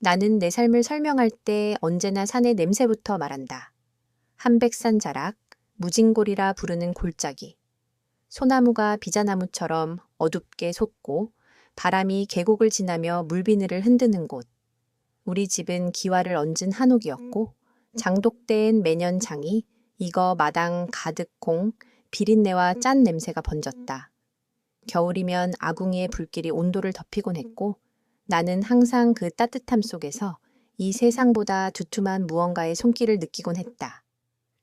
나는 내 삶을 설명할 때 언제나 산의 냄새부터 말한다. 한백산 자락, 무진골이라 부르는 골짜기. 소나무가 비자나무처럼 어둡게 솟고 바람이 계곡을 지나며 물비늘을 흔드는 곳. 우리 집은 기와를 얹은 한옥이었고 장독대엔 매년 장이 익어 마당 가득 콩, 비린내와 짠 냄새가 번졌다. 겨울이면 아궁이의 불길이 온도를 덮이곤 했고 나는 항상 그 따뜻함 속에서 이 세상보다 두툼한 무언가의 손길을 느끼곤 했다.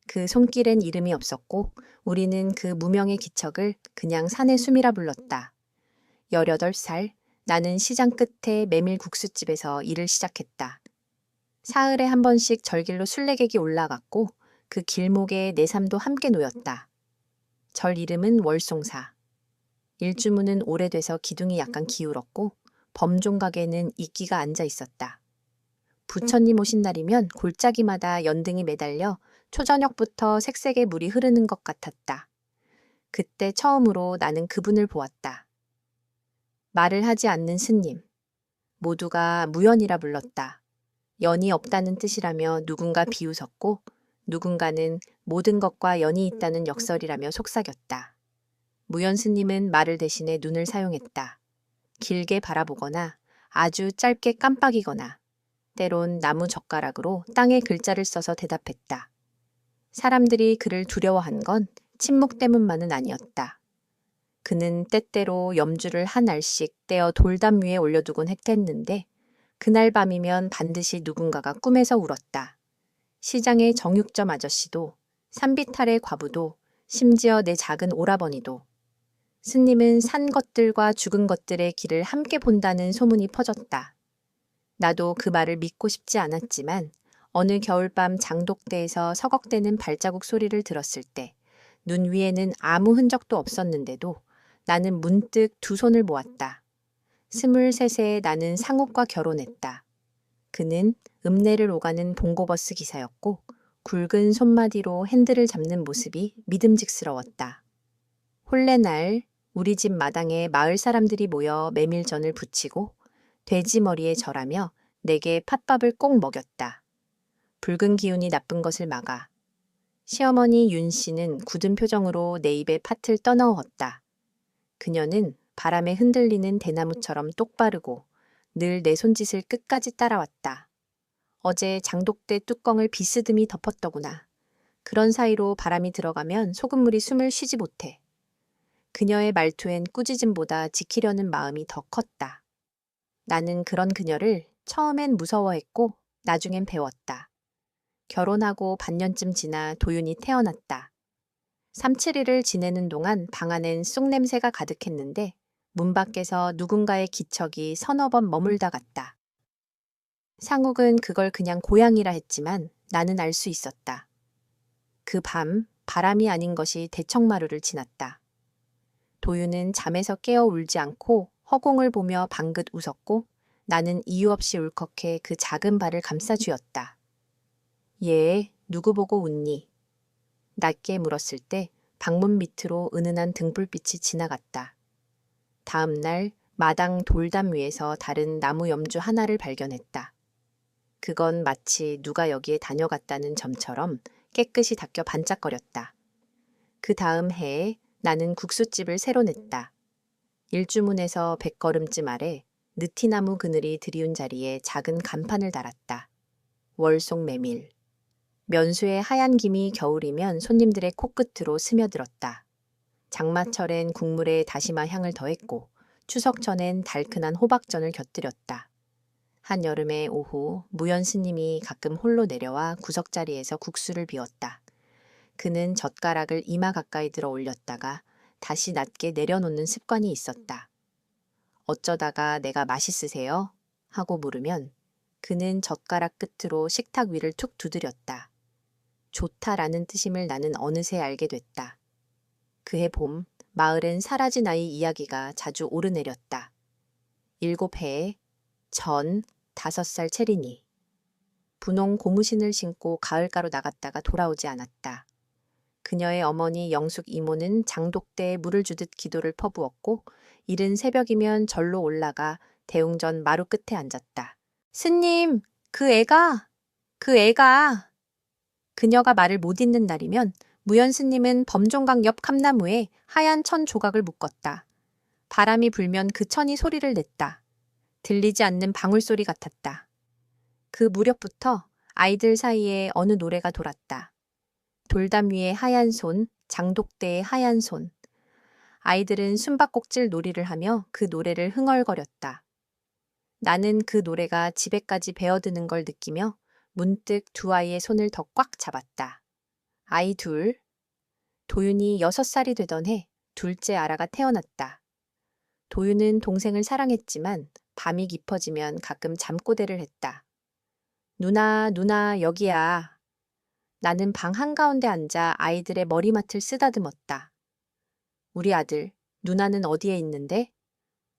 그 손길엔 이름이 없었고 우리는 그 무명의 기척을 그냥 산의 숨이라 불렀다. 18살, 나는 시장 끝에 메밀국수집에서 일을 시작했다. 사흘에 한 번씩 절길로 순례객이 올라갔고 그 길목에 내 삶도 함께 놓였다. 절 이름은 월송사. 일주문은 오래돼서 기둥이 약간 기울었고 범종각에는 이끼가 앉아 있었다. 부처님 오신 날이면 골짜기마다 연등이 매달려 초저녁부터 색색의 물이 흐르는 것 같았다. 그때 처음으로 나는 그분을 보았다. 말을 하지 않는 스님. 모두가 무연이라 불렀다. 연이 없다는 뜻이라며 누군가 비웃었고 누군가는 모든 것과 연이 있다는 역설이라며 속삭였다. 무연 스님은 말을 대신해 눈을 사용했다. 길게 바라보거나 아주 짧게 깜빡이거나 때론 나무 젓가락으로 땅에 글자를 써서 대답했다. 사람들이 그를 두려워한 건 침묵 때문만은 아니었다. 그는 때때로 염주를 한 알씩 떼어 돌담 위에 올려두곤 했는데 그날 밤이면 반드시 누군가가 꿈에서 울었다. 시장의 정육점 아저씨도 산비탈의 과부도 심지어 내 작은 오라버니도. 스님은 산 것들과 죽은 것들의 길을 함께 본다는 소문이 퍼졌다. 나도 그 말을 믿고 싶지 않았지만 어느 겨울밤 장독대에서 서걱대는 발자국 소리를 들었을 때 눈 위에는 아무 흔적도 없었는데도 나는 문득 두 손을 모았다. 23세 나는 상옥과 결혼했다. 그는 읍내를 오가는 봉고버스 기사였고 굵은 손마디로 핸들을 잡는 모습이 믿음직스러웠다. 혼례날 우리 집 마당에 마을 사람들이 모여 메밀전을 부치고 돼지 머리에 절하며 내게 팥밥을 꼭 먹였다. 붉은 기운이 나쁜 것을 막아. 시어머니 윤 씨는 굳은 표정으로 내 입에 팥을 떠넣었다. 그녀는 바람에 흔들리는 대나무처럼 똑바르고 늘 내 손짓을 끝까지 따라왔다. 어제 장독대 뚜껑을 비스듬히 덮었더구나. 그런 사이로 바람이 들어가면 소금물이 숨을 쉬지 못해. 그녀의 말투엔 꾸짖음보다 지키려는 마음이 더 컸다. 나는 그런 그녀를 처음엔 무서워했고 나중엔 배웠다. 결혼하고 반년쯤 지나 도윤이 태어났다. 3-7일을 지내는 동안 방 안엔 쑥냄새가 가득했는데 문 밖에서 누군가의 기척이 서너 번 머물다 갔다. 상욱은 그걸 그냥 고양이라 했지만 나는 알 수 있었다. 그 밤 바람이 아닌 것이 대청마루를 지났다. 도윤은 잠에서 깨어 울지 않고 허공을 보며 방긋 웃었고 나는 이유 없이 울컥해 그 작은 발을 감싸 쥐었다. 얘 누구 보고 웃니? 낮게 물었을 때 방문 밑으로 은은한 등불빛이 지나갔다. 다음 날 마당 돌담 위에서 다른 나무 염주 하나를 발견했다. 그건 마치 누가 여기에 다녀갔다는 점처럼 깨끗이 닦여 반짝거렸다. 그 다음 해에 나는 국수집을 새로 냈다. 일주문에서 100걸음쯤 아래 느티나무 그늘이 드리운 자리에 작은 간판을 달았다. 월송 메밀. 면수의 하얀 김이 겨울이면 손님들의 코끝으로 스며들었다. 장마철엔 국물에 다시마 향을 더했고 추석 전엔 달큰한 호박전을 곁들였다. 한여름의 오후 무연 스님이 가끔 홀로 내려와 구석자리에서 국수를 비웠다. 그는 젓가락을 이마 가까이 들어 올렸다가 다시 낮게 내려놓는 습관이 있었다. 어쩌다가 내가 맛있으세요? 하고 물으면 그는 젓가락 끝으로 식탁 위를 툭 두드렸다. 좋다라는 뜻임을 나는 어느새 알게 됐다. 그해 봄, 마을엔 사라진 아이 이야기가 자주 오르내렸다. 7해에 전 5살 체린이. 분홍 고무신을 신고 가을가로 나갔다가 돌아오지 않았다. 그녀의 어머니 영숙 이모는 장독대에 물을 주듯 기도를 퍼부었고 이른 새벽이면 절로 올라가 대웅전 마루 끝에 앉았다. 스님, 그 애가. 그녀가 말을 못 잇는 날이면 무연 스님은 범종각 옆 감나무에 하얀 천 조각을 묶었다. 바람이 불면 그 천이 소리를 냈다. 들리지 않는 방울소리 같았다. 그 무렵부터 아이들 사이에 어느 노래가 돌았다. 돌담 위에 하얀 손, 장독대에 하얀 손. 아이들은 숨바꼭질 놀이를 하며 그 노래를 흥얼거렸다. 나는 그 노래가 집에까지 배어드는 걸 느끼며 문득 두 아이의 손을 더 꽉 잡았다. 아이 둘. 도윤이 6살이 되던 해 둘째 아라가 태어났다. 도윤은 동생을 사랑했지만 밤이 깊어지면 가끔 잠꼬대를 했다. 누나, 누나, 여기야. 나는 방 한가운데 앉아 아이들의 머리맡을 쓰다듬었다. 우리 아들, 누나는 어디에 있는데?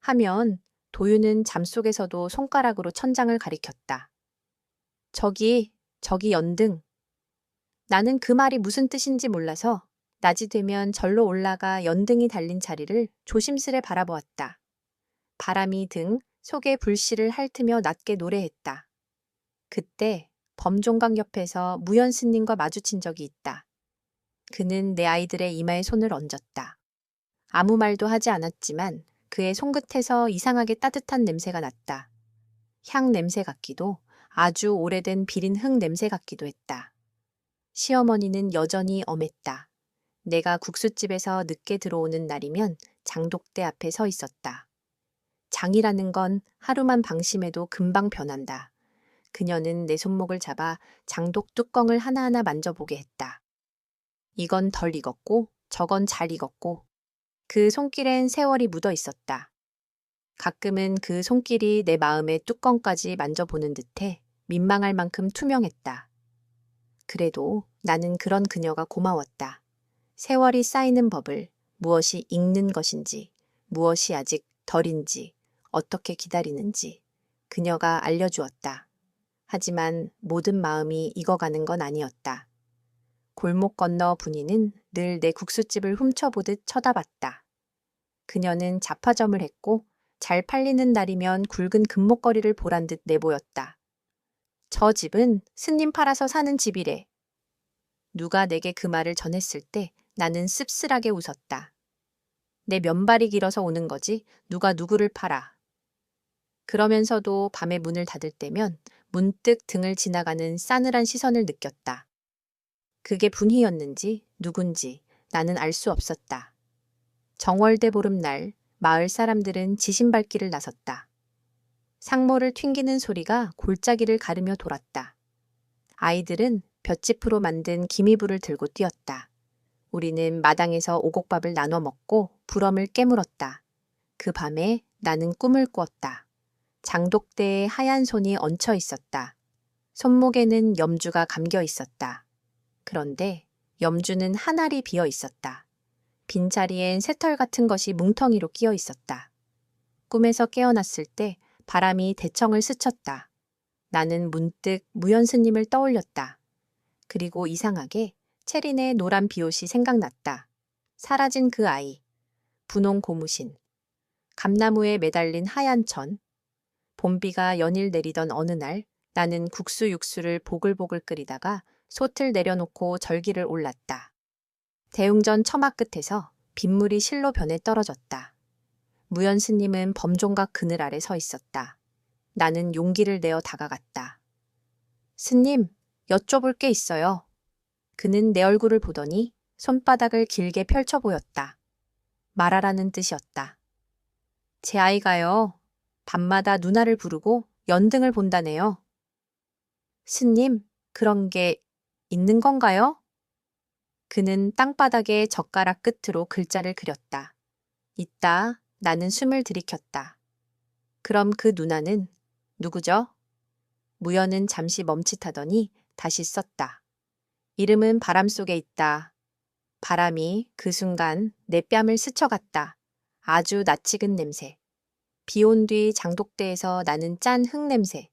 하면 도윤은 잠속에서도 손가락으로 천장을 가리켰다. 저기 연등. 나는 그 말이 무슨 뜻인지 몰라서 낮이 되면 절로 올라가 연등이 달린 자리를 조심스레 바라보았다. 바람이 등 속에 불씨를 핥으며 낮게 노래했다. 그때 범종각 옆에서 무연 스님과 마주친 적이 있다. 그는 내 아이들의 이마에 손을 얹었다. 아무 말도 하지 않았지만 그의 손끝에서 이상하게 따뜻한 냄새가 났다. 향 냄새 같기도 아주 오래된 비린 흙 냄새 같기도 했다. 시어머니는 여전히 엄했다. 내가 국수집에서 늦게 들어오는 날이면 장독대 앞에 서 있었다. 장이라는 건 하루만 방심해도 금방 변한다. 그녀는 내 손목을 잡아 장독 뚜껑을 하나하나 만져보게 했다. 이건 덜 익었고 저건 잘 익었고 그 손길엔 세월이 묻어 있었다. 가끔은 그 손길이 내 마음의 뚜껑까지 만져보는 듯해 민망할 만큼 투명했다. 그래도 나는 그런 그녀가 고마웠다. 세월이 쌓이는 법을, 무엇이 익는 것인지, 무엇이 아직 덜인지, 어떻게 기다리는지 그녀가 알려주었다. 하지만 모든 마음이 익어가는 건 아니었다. 골목 건너 분이는 늘 내 국수집을 훔쳐보듯 쳐다봤다. 그녀는 잡화점을 했고 잘 팔리는 날이면 굵은 금목걸이를 보란 듯 내보였다. 저 집은 스님 팔아서 사는 집이래. 누가 내게 그 말을 전했을 때 나는 씁쓸하게 웃었다. 내 면발이 길어서 오는 거지 누가 누구를 팔아. 그러면서도 밤에 문을 닫을 때면 문득 등을 지나가는 싸늘한 시선을 느꼈다. 그게 분희였는지 누군지 나는 알 수 없었다. 정월대 보름날 마을 사람들은 지신밟기를 나섰다. 상모를 튕기는 소리가 골짜기를 가르며 돌았다. 아이들은 볏짚으로 만든 기미불을 들고 뛰었다. 우리는 마당에서 오곡밥을 나눠 먹고 부럼을 깨물었다. 그 밤에 나는 꿈을 꾸었다. 장독대에 하얀 손이 얹혀 있었다. 손목에는 염주가 감겨 있었다. 그런데 염주는 한 알이 비어 있었다. 빈자리엔 새털 같은 것이 뭉텅이로 끼어 있었다. 꿈에서 깨어났을 때 바람이 대청을 스쳤다. 나는 문득 무연 스님을 떠올렸다. 그리고 이상하게 체린의 노란 비옷이 생각났다. 사라진 그 아이, 분홍 고무신, 감나무에 매달린 하얀 천. 봄비가 연일 내리던 어느 날 나는 국수 육수를 보글보글 끓이다가 솥을 내려놓고 절기를 올랐다. 대웅전 처마 끝에서 빗물이 실로 변해 떨어졌다. 무연 스님은 범종각 그늘 아래 서 있었다. 나는 용기를 내어 다가갔다. 스님, 여쭤볼 게 있어요. 그는 내 얼굴을 보더니 손바닥을 길게 펼쳐 보였다. 말하라는 뜻이었다. 제 아이가요. 밤마다 누나를 부르고 연등을 본다네요. 스님, 그런 게 있는 건가요? 그는 땅바닥에 젓가락 끝으로 글자를 그렸다. 있다. 나는 숨을 들이켰다. 그럼 그 누나는 누구죠? 무연은 잠시 멈칫하더니 다시 썼다. 이름은 바람 속에 있다. 바람이 그 순간 내 뺨을 스쳐갔다. 아주 낯익은 냄새. 비 온 뒤 장독대에서 나는 짠 흙 냄새.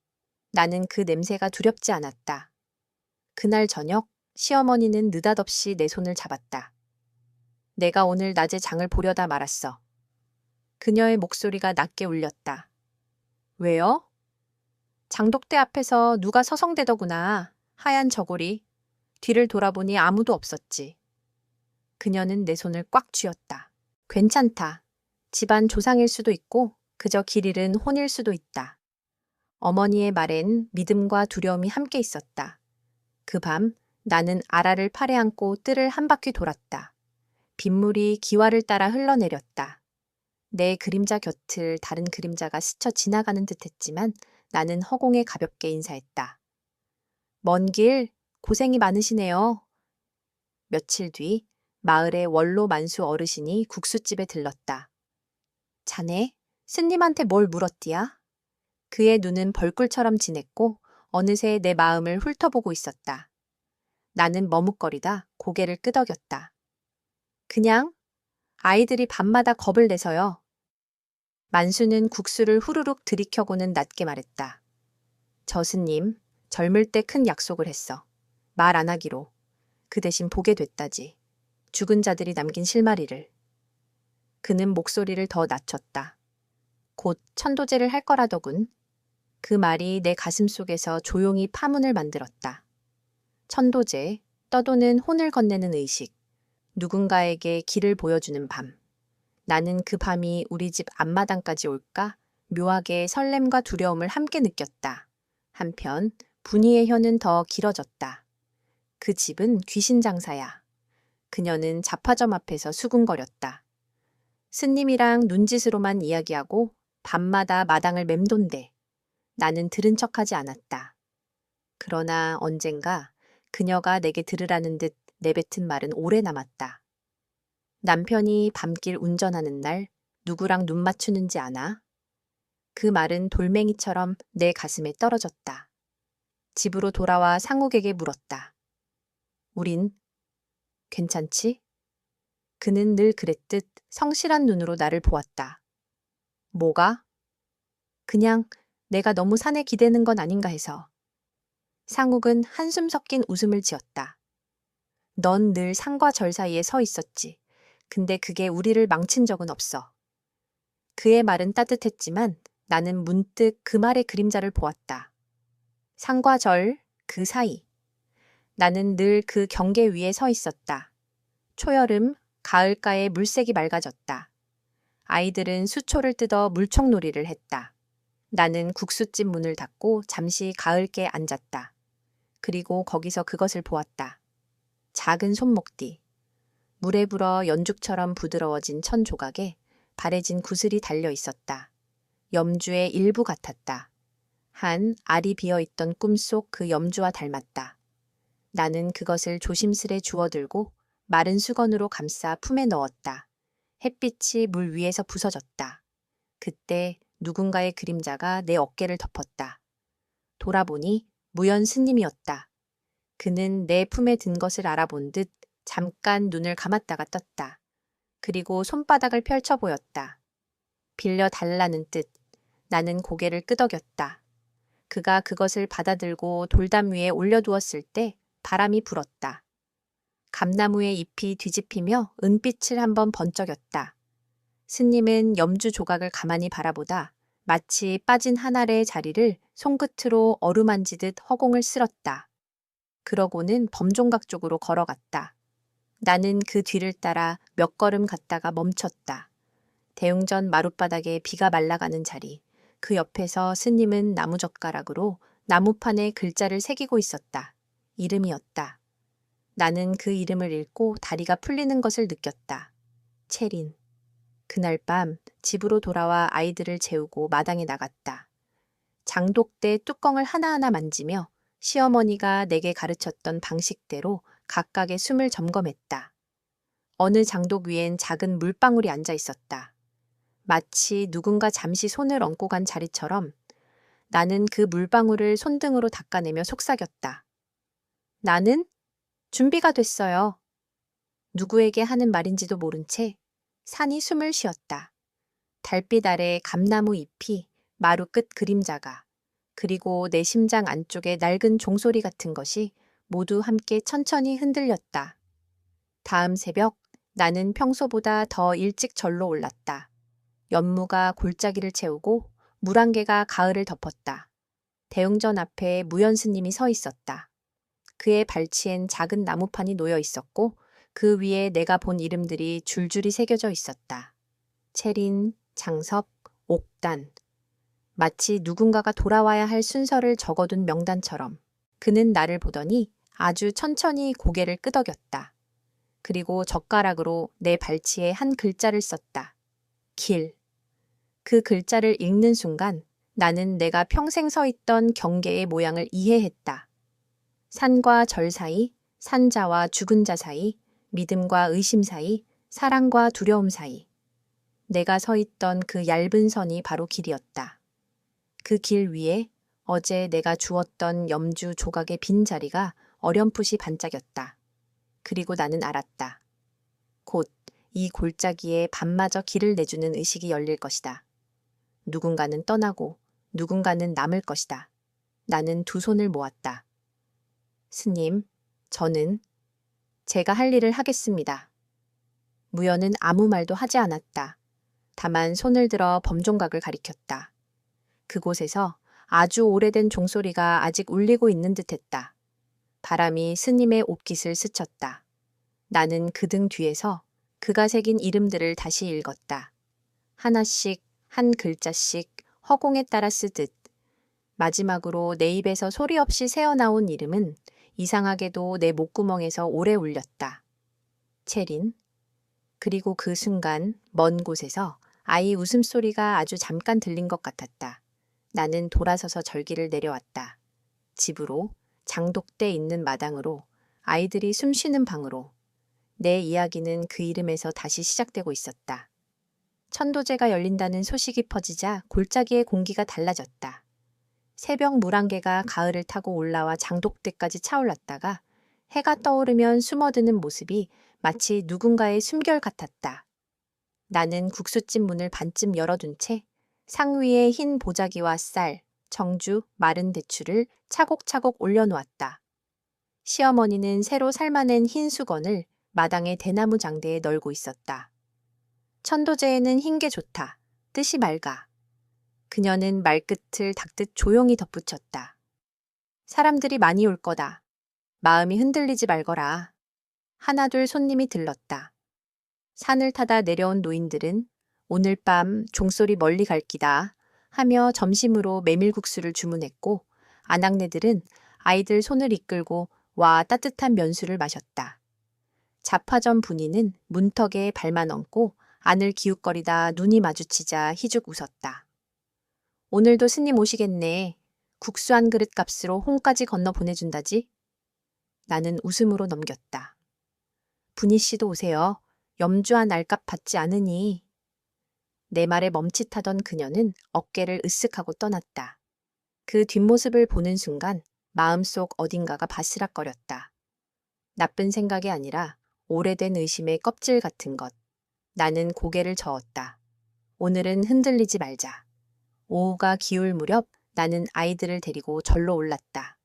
나는 그 냄새가 두렵지 않았다. 그날 저녁 시어머니는 느닷없이 내 손을 잡았다. 내가 오늘 낮에 장을 보려다 말았어. 그녀의 목소리가 낮게 울렸다. 왜요? 장독대 앞에서 누가 서성대더구나. 하얀 저고리. 뒤를 돌아보니 아무도 없었지. 그녀는 내 손을 꽉 쥐었다. 괜찮다. 집안 조상일 수도 있고 그저 길 잃은 혼일 수도 있다. 어머니의 말엔 믿음과 두려움이 함께 있었다. 그 밤 나는 아라를 팔에 안고 뜰을 한 바퀴 돌았다. 빗물이 기와를 따라 흘러내렸다. 내 그림자 곁을 다른 그림자가 스쳐 지나가는 듯했지만 나는 허공에 가볍게 인사했다. 먼 길 고생이 많으시네요. 며칠 뒤 마을의 원로 만수 어르신이 국수집에 들렀다. 자네, 스님한테 뭘 물었디야? 그의 눈은 벌꿀처럼 진했고 어느새 내 마음을 훑어보고 있었다. 나는 머뭇거리다 고개를 끄덕였다. 그냥 아이들이 밤마다 겁을 내서요. 만수는 국수를 후루룩 들이켜고는 낮게 말했다. 저 스님, 젊을 때 큰 약속을 했어. 말 안 하기로. 그 대신 보게 됐다지. 죽은 자들이 남긴 실마리를. 그는 목소리를 더 낮췄다. 곧 천도제를 할 거라더군. 그 말이 내 가슴 속에서 조용히 파문을 만들었다. 천도제, 떠도는 혼을 건네는 의식, 누군가에게 길을 보여주는 밤. 나는 그 밤이 우리 집 앞마당까지 올까 묘하게 설렘과 두려움을 함께 느꼈다. 한편 분이의 혀는 더 길어졌다. 그 집은 귀신 장사야. 그녀는 잡화점 앞에서 수군거렸다. 스님이랑 눈짓으로만 이야기하고 밤마다 마당을 맴돈대. 나는 들은 척하지 않았다. 그러나 언젠가 그녀가 내게 들으라는 듯 내뱉은 말은 오래 남았다. 남편이 밤길 운전하는 날 누구랑 눈 맞추는지 아나? 그 말은 돌멩이처럼 내 가슴에 떨어졌다. 집으로 돌아와 상욱에게 물었다. 우린 괜찮지? 그는 늘 그랬듯 성실한 눈으로 나를 보았다. 뭐가? 그냥 내가 너무 산에 기대는 건 아닌가 해서. 상욱은 한숨 섞인 웃음을 지었다. 넌 늘 산과 절 사이에 서 있었지. 근데 그게 우리를 망친 적은 없어. 그의 말은 따뜻했지만 나는 문득 그 말의 그림자를 보았다. 산과 절, 그 사이. 나는 늘 그 경계 위에 서 있었다. 초여름, 가을가에 물색이 맑아졌다. 아이들은 수초를 뜯어 물총놀이를 했다. 나는 국수집 문을 닫고 잠시 가을께 앉았다. 그리고 거기서 그것을 보았다. 작은 손목뒤. 물에 불어 연죽처럼 부드러워진 천 조각에 바래진 구슬이 달려 있었다. 염주의 일부 같았다. 한 알이 비어있던 꿈속 그 염주와 닮았다. 나는 그것을 조심스레 주워들고 마른 수건으로 감싸 품에 넣었다. 햇빛이 물 위에서 부서졌다. 그때 누군가의 그림자가 내 어깨를 덮었다. 돌아보니 무연 스님이었다. 그는 내 품에 든 것을 알아본 듯 잠깐 눈을 감았다가 떴다. 그리고 손바닥을 펼쳐 보였다. 빌려 달라는 뜻. 나는 고개를 끄덕였다. 그가 그것을 받아들고 돌담 위에 올려두었을 때 바람이 불었다. 감나무의 잎이 뒤집히며 은빛을 한번 번쩍였다. 스님은 염주 조각을 가만히 바라보다 마치 빠진 한 알의 자리를 손끝으로 어루만지듯 허공을 쓸었다. 그러고는 범종각 쪽으로 걸어갔다. 나는 그 뒤를 따라 몇 걸음 갔다가 멈췄다. 대웅전 마룻바닥에 비가 말라가는 자리. 그 옆에서 스님은 나무젓가락으로 나무판에 글자를 새기고 있었다. 이름이었다. 나는 그 이름을 읽고 다리가 풀리는 것을 느꼈다. 채린. 그날 밤 집으로 돌아와 아이들을 재우고 마당에 나갔다. 장독대 뚜껑을 하나하나 만지며 시어머니가 내게 가르쳤던 방식대로 각각의 숨을 점검했다. 어느 장독 위엔 작은 물방울이 앉아 있었다. 마치 누군가 잠시 손을 얹고 간 자리처럼 나는 그 물방울을 손등으로 닦아내며 속삭였다. 나는 준비가 됐어요. 누구에게 하는 말인지도 모른 채 산이 숨을 쉬었다. 달빛 아래 감나무 잎이 마루 끝 그림자가 그리고 내 심장 안쪽의 낡은 종소리 같은 것이 모두 함께 천천히 흔들렸다. 다음 새벽 나는 평소보다 더 일찍 절로 올랐다. 연무가 골짜기를 채우고 물안개가 가을을 덮었다. 대웅전 앞에 무연 스님이 서 있었다. 그의 발치엔 작은 나무판이 놓여 있었고 그 위에 내가 본 이름들이 줄줄이 새겨져 있었다. 채린, 장섭, 옥단. 마치 누군가가 돌아와야 할 순서를 적어둔 명단처럼. 그는 나를 보더니 아주 천천히 고개를 끄덕였다. 그리고 젓가락으로 내 발치에 한 글자를 썼다. 길. 그 글자를 읽는 순간 나는 내가 평생 서 있던 경계의 모양을 이해했다. 산과 절 사이, 산자와 죽은 자 사이, 믿음과 의심 사이, 사랑과 두려움 사이. 내가 서 있던 그 얇은 선이 바로 길이었다. 그 길 위에 어제 내가 주었던 염주 조각의 빈자리가 어렴풋이 반짝였다. 그리고 나는 알았다. 곧 이 골짜기에 밤마저 길을 내주는 의식이 열릴 것이다. 누군가는 떠나고 누군가는 남을 것이다. 나는 두 손을 모았다. 스님, 저는 제가 할 일을 하겠습니다. 무연은 아무 말도 하지 않았다. 다만 손을 들어 범종각을 가리켰다. 그곳에서 아주 오래된 종소리가 아직 울리고 있는 듯했다. 바람이 스님의 옷깃을 스쳤다. 나는 그 등 뒤에서 그가 새긴 이름들을 다시 읽었다. 하나씩, 한 글자씩 허공에 따라 쓰듯 마지막으로 내 입에서 소리 없이 새어나온 이름은 이상하게도 내 목구멍에서 오래 울렸다. 채린. 그리고 그 순간 먼 곳에서 아이 웃음소리가 아주 잠깐 들린 것 같았다. 나는 돌아서서 절기를 내려왔다. 집으로, 장독대 있는 마당으로, 아이들이 숨쉬는 방으로. 내 이야기는 그 이름에서 다시 시작되고 있었다. 천도제가 열린다는 소식이 퍼지자 골짜기의 공기가 달라졌다. 새벽 물안개가 가을을 타고 올라와 장독대까지 차올랐다가 해가 떠오르면 숨어드는 모습이 마치 누군가의 숨결 같았다. 나는 국수집 문을 반쯤 열어둔 채 상위에 흰 보자기와 쌀, 정주, 마른 대추를 차곡차곡 올려놓았다. 시어머니는 새로 삶아낸 흰 수건을 마당의 대나무 장대에 널고 있었다. 천도제에는 흰 게 좋다. 뜻이 맑아. 그녀는 말끝을 닦듯 조용히 덧붙였다. 사람들이 많이 올 거다. 마음이 흔들리지 말거라. 하나둘 손님이 들렀다. 산을 타다 내려온 노인들은 오늘 밤 종소리 멀리 갈 기다 하며 점심으로 메밀국수를 주문했고 아낙네들은 아이들 손을 이끌고 와 따뜻한 면수를 마셨다. 자파점 분이는 문턱에 발만 얹고 안을 기웃거리다 눈이 마주치자 희죽 웃었다. 오늘도 스님 오시겠네. 국수 한 그릇 값으로 홍까지 건너 보내준다지? 나는 웃음으로 넘겼다. 분희 씨도 오세요. 염주한 알값 받지 않으니. 내 말에 멈칫하던 그녀는 어깨를 으쓱하고 떠났다. 그 뒷모습을 보는 순간 마음속 어딘가가 바스락거렸다. 나쁜 생각이 아니라 오래된 의심의 껍질 같은 것. 나는 고개를 저었다. 오늘은 흔들리지 말자. 오후가 기울 무렵 나는 아이들을 데리고 절로 올랐다.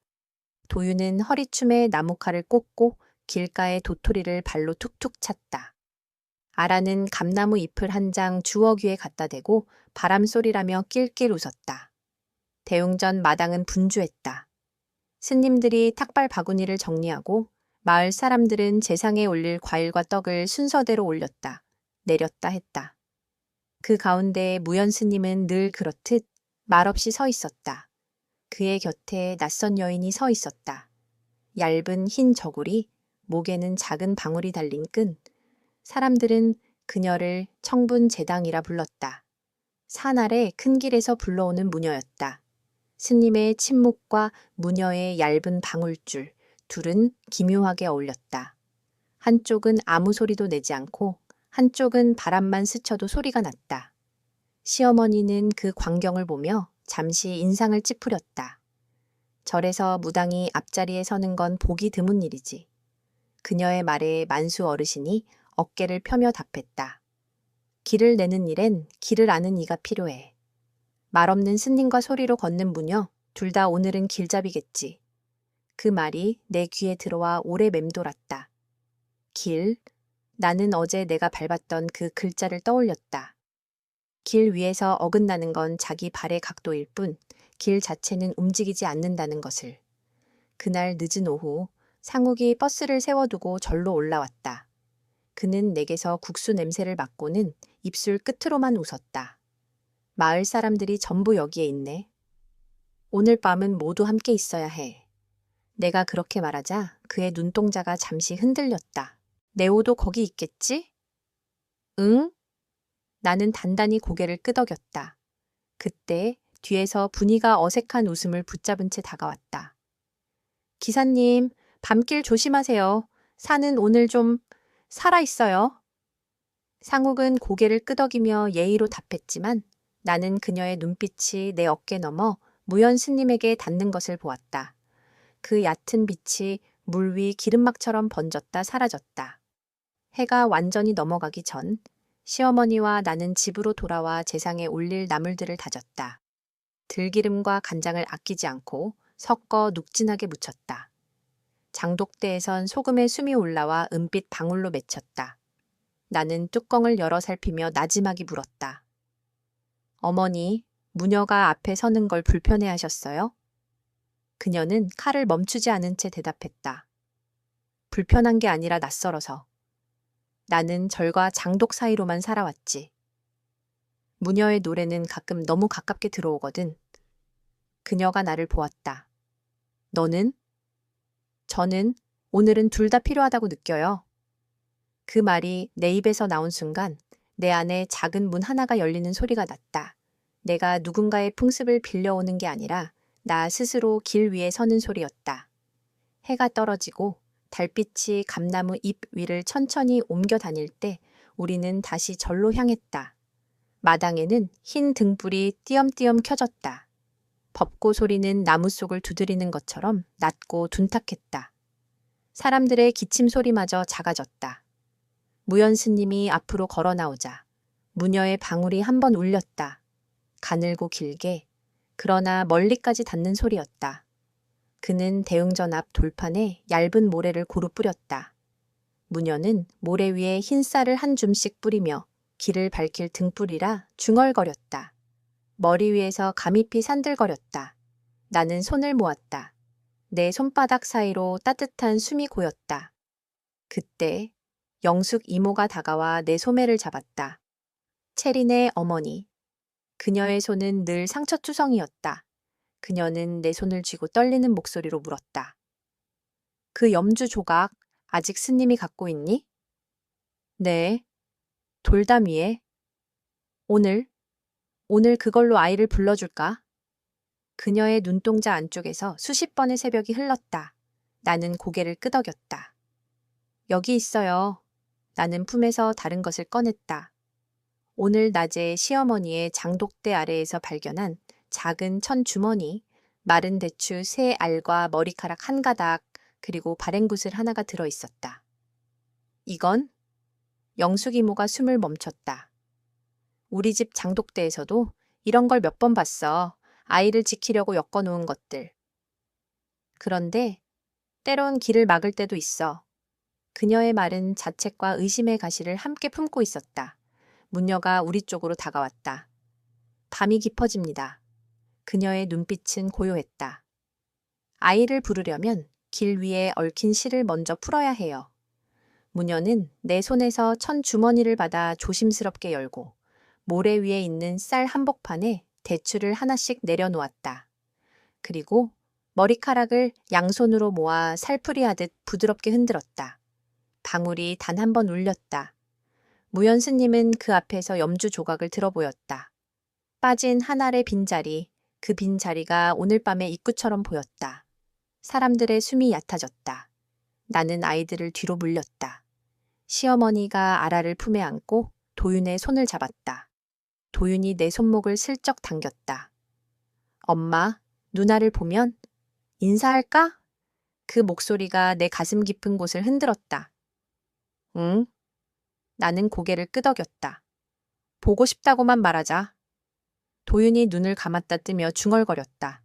도유는 허리춤에 나무칼을 꽂고 길가의 도토리를 발로 툭툭 찼다. 아라는 감나무 잎을 한 장 주워 귀에 갖다 대고 바람소리라며 낄낄 웃었다. 대웅전 마당은 분주했다. 스님들이 탁발 바구니를 정리하고 마을 사람들은 제상에 올릴 과일과 떡을 순서대로 올렸다. 내렸다 했다. 그 가운데 무연 스님은 늘 그렇듯 말없이 서 있었다. 그의 곁에 낯선 여인이 서 있었다. 얇은 흰 저고리, 목에는 작은 방울이 달린 끈. 사람들은 그녀를 청분제당이라 불렀다. 산 아래 큰 길에서 불러오는 무녀였다. 스님의 침묵과 무녀의 얇은 방울줄, 둘은 기묘하게 어울렸다. 한쪽은 아무 소리도 내지 않고 한쪽은 바람만 스쳐도 소리가 났다. 시어머니는 그 광경을 보며 잠시 인상을 찌푸렸다. 절에서 무당이 앞자리에 서는 건 보기 드문 일이지. 그녀의 말에 만수 어르신이 어깨를 펴며 답했다. 길을 내는 일엔 길을 아는 이가 필요해. 말없는 스님과 소리로 걷는 무녀, 둘 다 오늘은 길잡이겠지. 그 말이 내 귀에 들어와 오래 맴돌았다. 길, 나는 어제 내가 밟았던 그 글자를 떠올렸다. 길 위에서 어긋나는 건 자기 발의 각도일 뿐 길 자체는 움직이지 않는다는 것을. 그날 늦은 오후 상욱이 버스를 세워두고 절로 올라왔다. 그는 내게서 국수 냄새를 맡고는 입술 끝으로만 웃었다. 마을 사람들이 전부 여기에 있네. 오늘 밤은 모두 함께 있어야 해. 내가 그렇게 말하자 그의 눈동자가 잠시 흔들렸다. 네오도 거기 있겠지? 응? 나는 단단히 고개를 끄덕였다. 그때 뒤에서 분이가 어색한 웃음을 붙잡은 채 다가왔다. 기사님, 밤길 조심하세요. 산은 오늘 좀 살아있어요. 상욱은 고개를 끄덕이며 예의로 답했지만 나는 그녀의 눈빛이 내 어깨 너머 무연 스님에게 닿는 것을 보았다. 그 얕은 빛이 물 위 기름막처럼 번졌다 사라졌다. 해가 완전히 넘어가기 전 시어머니와 나는 집으로 돌아와 제상에 올릴 나물들을 다졌다. 들기름과 간장을 아끼지 않고 섞어 눅진하게 묻혔다. 장독대에선 소금의 숨이 올라와 은빛 방울로 맺혔다. 나는 뚜껑을 열어 살피며 나지막이 물었다. 어머니, 무녀가 앞에 서는 걸 불편해하셨어요? 그녀는 칼을 멈추지 않은 채 대답했다. 불편한 게 아니라 낯설어서. 나는 절과 장독 사이로만 살아왔지. 무녀의 노래는 가끔 너무 가깝게 들어오거든. 그녀가 나를 보았다. 너는? 저는 오늘은 둘 다 필요하다고 느껴요. 그 말이 내 입에서 나온 순간 내 안에 작은 문 하나가 열리는 소리가 났다. 내가 누군가의 풍습을 빌려오는 게 아니라 나 스스로 길 위에 서는 소리였다. 해가 떨어지고 달빛이 감나무 잎 위를 천천히 옮겨 다닐 때 우리는 다시 절로 향했다. 마당에는 흰 등불이 띄엄띄엄 켜졌다. 법고 소리는 나무 속을 두드리는 것처럼 낮고 둔탁했다. 사람들의 기침 소리마저 작아졌다. 무연 스님이 앞으로 걸어 나오자 무녀의 방울이 한 번 울렸다. 가늘고 길게, 그러나 멀리까지 닿는 소리였다. 그는 대웅전 앞 돌판에 얇은 모래를 고루 뿌렸다. 무녀는 모래 위에 흰 쌀을 한 줌씩 뿌리며 길을 밝힐 등불이라 중얼거렸다. 머리 위에서 가미피 산들거렸다. 나는 손을 모았다. 내 손바닥 사이로 따뜻한 숨이 고였다. 그때 영숙 이모가 다가와 내 소매를 잡았다. 체린의 어머니. 그녀의 손은 늘 상처투성이었다. 그녀는 내 손을 쥐고 떨리는 목소리로 물었다. 그 염주 조각 아직 스님이 갖고 있니? 네. 돌담 위에. 오늘 그걸로 아이를 불러줄까? 그녀의 눈동자 안쪽에서 수십 번의 새벽이 흘렀다. 나는 고개를 끄덕였다. 여기 있어요. 나는 품에서 다른 것을 꺼냈다. 오늘 낮에 시어머니의 장독대 아래에서 발견한 작은 천 주머니, 마른 대추 세 알과 머리카락 한 가닥, 그리고 발행구슬 하나가 들어 있었다. 이건? 영숙 이모가 숨을 멈췄다. 우리 집 장독대에서도 이런 걸 몇 번 봤어. 아이를 지키려고 엮어놓은 것들. 그런데 때론 길을 막을 때도 있어. 그녀의 말은 자책과 의심의 가시를 함께 품고 있었다. 무녀가 우리 쪽으로 다가왔다. 밤이 깊어집니다. 그녀의 눈빛은 고요했다. 아이를 부르려면 길 위에 얽힌 실을 먼저 풀어야 해요. 무녀는 내 손에서 천 주머니를 받아 조심스럽게 열고 모래 위에 있는 쌀 한복판에 대추를 하나씩 내려놓았다. 그리고 머리카락을 양손으로 모아 살풀이하듯 부드럽게 흔들었다. 방울이 단 한 번 울렸다. 무연 스님은 그 앞에서 염주 조각을 들어 보였다. 빠진 한 알의 빈자리, 그 빈자리가 오늘 밤의 입구처럼 보였다. 사람들의 숨이 얕아졌다. 나는 아이들을 뒤로 물렸다. 시어머니가 아라를 품에 안고 도윤의 손을 잡았다. 도윤이 내 손목을 슬쩍 당겼다. 엄마, 누나를 보면 인사할까? 그 목소리가 내 가슴 깊은 곳을 흔들었다. 응? 나는 고개를 끄덕였다. 보고 싶다고만 말하자. 도윤이 눈을 감았다 뜨며 중얼거렸다.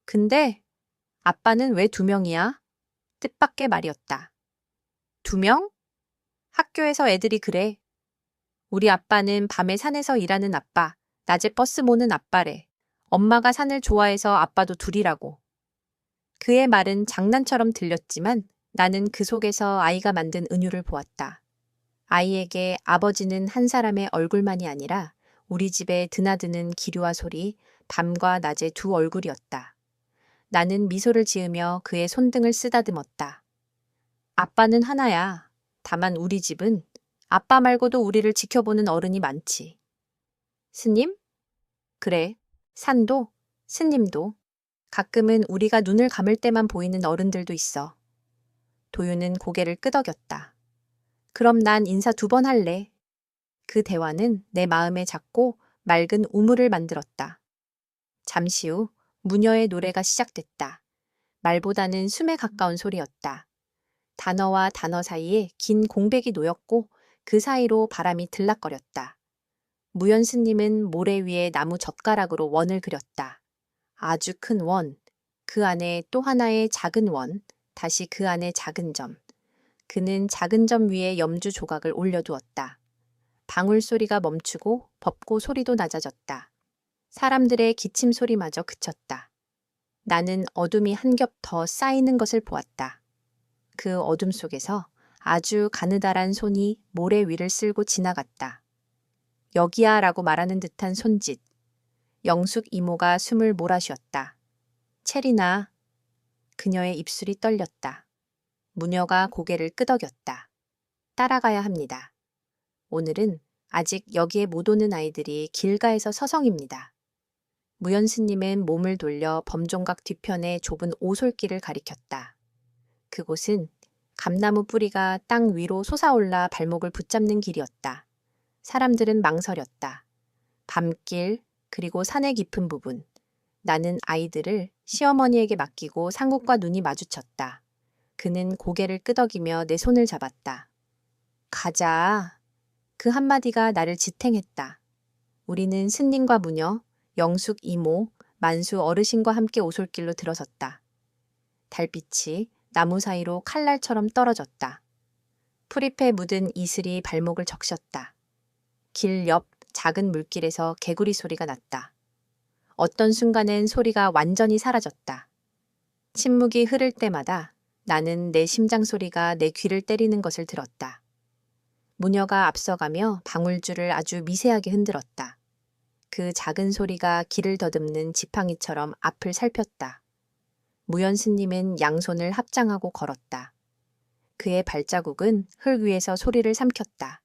근데 아빠는 왜 2명이야? 뜻밖의 말이었다. 2명? 학교에서 애들이 그래. 우리 아빠는 밤에 산에서 일하는 아빠, 낮에 버스 모는 아빠래. 엄마가 산을 좋아해서 아빠도 둘이라고. 그의 말은 장난처럼 들렸지만 나는 그 속에서 아이가 만든 은유를 보았다. 아이에게 아버지는 한 사람의 얼굴만이 아니라 우리 집에 드나드는 기류와 소리, 밤과 낮의 두 얼굴이었다. 나는 미소를 지으며 그의 손등을 쓰다듬었다. 아빠는 하나야. 다만 우리 집은 아빠 말고도 우리를 지켜보는 어른이 많지. 스님? 그래. 산도, 스님도. 가끔은 우리가 눈을 감을 때만 보이는 어른들도 있어. 도윤은 고개를 끄덕였다. 그럼 난 인사 2번 할래. 그 대화는 내 마음에 작고 맑은 우물을 만들었다. 잠시 후 무녀의 노래가 시작됐다. 말보다는 숨에 가까운 소리였다. 단어와 단어 사이에 긴 공백이 놓였고 그 사이로 바람이 들락거렸다. 무연 스님은 모래 위에 나무 젓가락으로 원을 그렸다. 아주 큰 원, 그 안에 또 하나의 작은 원, 다시 그 안에 작은 점. 그는 작은 점 위에 염주 조각을 올려두었다. 방울 소리가 멈추고 법고 소리도 낮아졌다. 사람들의 기침 소리마저 그쳤다. 나는 어둠이 한 겹 더 쌓이는 것을 보았다. 그 어둠 속에서 아주 가느다란 손이 모래 위를 쓸고 지나갔다. 여기야 라고 말하는 듯한 손짓. 영숙 이모가 숨을 몰아쉬었다. 체리나. 그녀의 입술이 떨렸다. 무녀가 고개를 끄덕였다. 따라가야 합니다. 오늘은 아직 여기에 못 오는 아이들이 길가에서 서성입니다. 무연 스님은 몸을 돌려 범종각 뒤편의 좁은 오솔길을 가리켰다. 그곳은 감나무 뿌리가 땅 위로 솟아올라 발목을 붙잡는 길이었다. 사람들은 망설였다. 밤길, 그리고 산의 깊은 부분. 나는 아이들을 시어머니에게 맡기고 상국과 눈이 마주쳤다. 그는 고개를 끄덕이며 내 손을 잡았다. 가자. 그 한마디가 나를 지탱했다. 우리는 스님과 무녀, 영숙 이모, 만수 어르신과 함께 오솔길로 들어섰다. 달빛이 나무 사이로 칼날처럼 떨어졌다. 풀잎에 묻은 이슬이 발목을 적셨다. 길 옆 작은 물길에서 개구리 소리가 났다. 어떤 순간엔 소리가 완전히 사라졌다. 침묵이 흐를 때마다 나는 내 심장 소리가 내 귀를 때리는 것을 들었다. 무녀가 앞서가며 방울줄을 아주 미세하게 흔들었다. 그 작은 소리가 길을 더듬는 지팡이처럼 앞을 살폈다. 무연 스님은 양손을 합장하고 걸었다. 그의 발자국은 흙 위에서 소리를 삼켰다.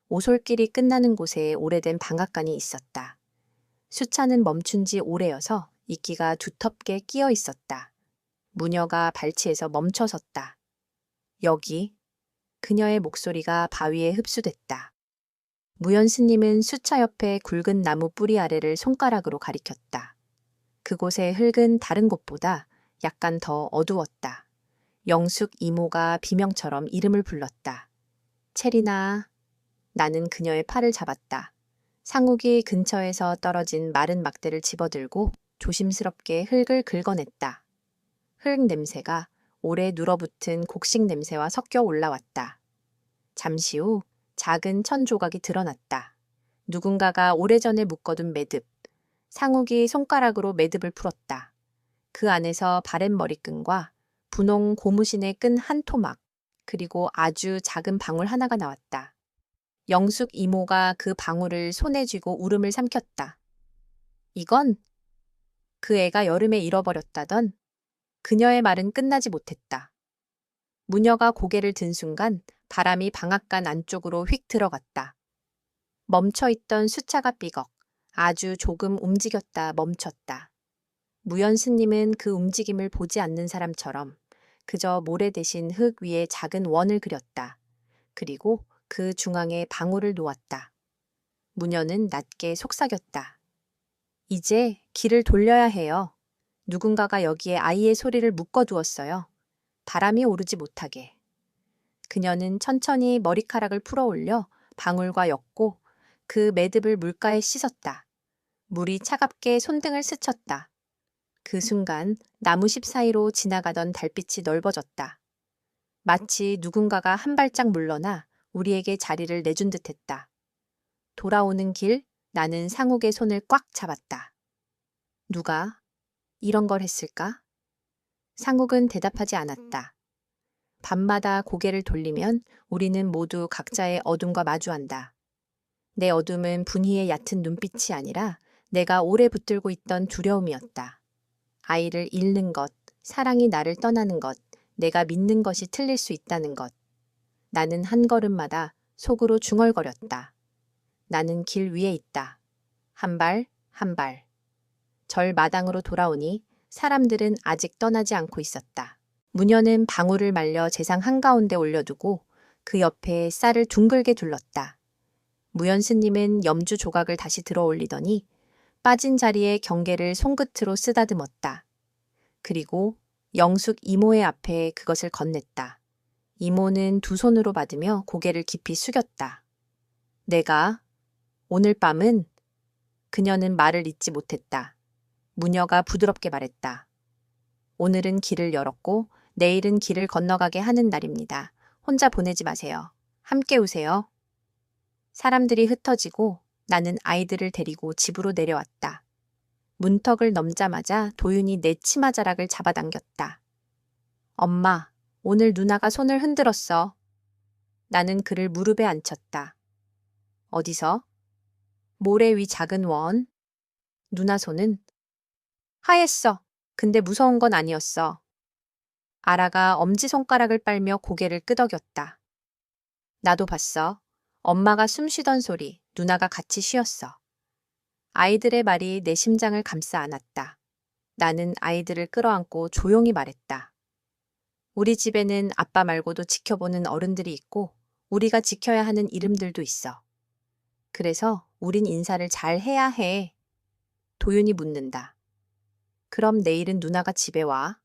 오솔길이 끝나는 곳에 오래된 방앗간이 있었다. 수차는 멈춘 지 오래여서 이끼가 두텁게 끼어 있었다. 무녀가 발치에서 멈춰 섰다. 여기. 그녀의 목소리가 바위에 흡수됐다. 무연 스님은 수차 옆에 굵은 나무 뿌리 아래를 손가락으로 가리켰다. 그곳의 흙은 다른 곳보다 약간 더 어두웠다. 영숙 이모가 비명처럼 이름을 불렀다. 체리나. 나는 그녀의 팔을 잡았다. 상욱이 근처에서 떨어진 마른 막대를 집어들고 조심스럽게 흙을 긁어냈다. 흙 냄새가 오래 눌어붙은 곡식 냄새와 섞여 올라왔다. 잠시 후 작은 천 조각이 드러났다. 누군가가 오래전에 묶어둔 매듭. 상욱이 손가락으로 매듭을 풀었다. 그 안에서 바랜 머리끈과 분홍 고무신의 끈 한 토막, 그리고 아주 작은 방울 하나가 나왔다. 영숙 이모가 그 방울을 손에 쥐고 울음을 삼켰다. 이건 그 애가 여름에 잃어버렸다던. 그녀의 말은 끝나지 못했다. 무녀가 고개를 든 순간 바람이 방앗간 안쪽으로 휙 들어갔다. 멈춰있던 수차가 삐걱, 아주 조금 움직였다 멈췄다. 무연 스님은 그 움직임을 보지 않는 사람처럼 그저 모래 대신 흙 위에 작은 원을 그렸다. 그리고 그 중앙에 방울을 놓았다. 무녀는 낮게 속삭였다. 이제 길을 돌려야 해요. 누군가가 여기에 아이의 소리를 묶어두었어요. 바람이 오르지 못하게. 그녀는 천천히 머리카락을 풀어올려 방울과 엮고 그 매듭을 물가에 씻었다. 물이 차갑게 손등을 스쳤다. 그 순간 나무십 사이로 지나가던 달빛이 넓어졌다. 마치 누군가가 한 발짝 물러나 우리에게 자리를 내준 듯했다. 돌아오는 길, 나는 상욱의 손을 꽉 잡았다. 누가 이런 걸 했을까? 상욱은 대답하지 않았다. 밤마다 고개를 돌리면 우리는 모두 각자의 어둠과 마주한다. 내 어둠은 분희의 얕은 눈빛이 아니라 내가 오래 붙들고 있던 두려움이었다. 아이를 잃는 것, 사랑이 나를 떠나는 것, 내가 믿는 것이 틀릴 수 있다는 것. 나는 한 걸음마다 속으로 중얼거렸다. 나는 길 위에 있다. 한 발, 한 발. 절 마당으로 돌아오니 사람들은 아직 떠나지 않고 있었다. 무녀는 방울을 말려 재상 한가운데 올려두고 그 옆에 쌀을 둥글게 둘렀다. 무연 스님은 염주 조각을 다시 들어 올리더니 빠진 자리에 경계를 손끝으로 쓰다듬었다. 그리고 영숙 이모의 앞에 그것을 건넸다. 이모는 두 손으로 받으며 고개를 깊이 숙였다. 내가 오늘 밤은 그녀는 말을 잇지 못했다. 무녀가 부드럽게 말했다. 오늘은 길을 열었고 내일은 길을 건너가게 하는 날입니다. 혼자 보내지 마세요. 함께 오세요. 사람들이 흩어지고 나는 아이들을 데리고 집으로 내려왔다. 문턱을 넘자마자 도윤이 내 치마자락을 잡아당겼다. 엄마, 오늘 누나가 손을 흔들었어. 나는 그를 무릎에 앉혔다. 어디서? 모래 위 작은 원. 누나 손은? 하였어. 근데 무서운 건 아니었어. 아라가 엄지손가락을 빨며 고개를 끄덕였다. 나도 봤어. 엄마가 숨 쉬던 소리, 누나가 같이 쉬었어. 아이들의 말이 내 심장을 감싸 안았다. 나는 아이들을 끌어안고 조용히 말했다. 우리 집에는 아빠 말고도 지켜보는 어른들이 있고 우리가 지켜야 하는 이름들도 있어. 그래서 우린 인사를 잘 해야 해. 도윤이 묻는다. 그럼 내일은 누나가 집에 와?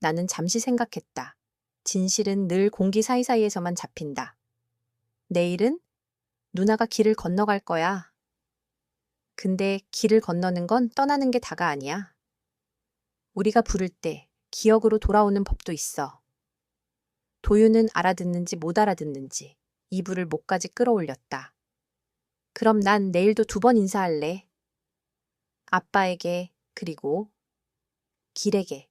나는 잠시 생각했다. 진실은 늘 공기 사이사이에서만 잡힌다. 내일은? 누나가 길을 건너갈 거야. 근데 길을 건너는 건 떠나는 게 다가 아니야. 우리가 부를 때 기억으로 돌아오는 법도 있어. 도윤은 알아듣는지 못 알아듣는지 이불을 목까지 끌어올렸다. 그럼 난 내일도 2번 인사할래. 아빠에게 그리고 길에게.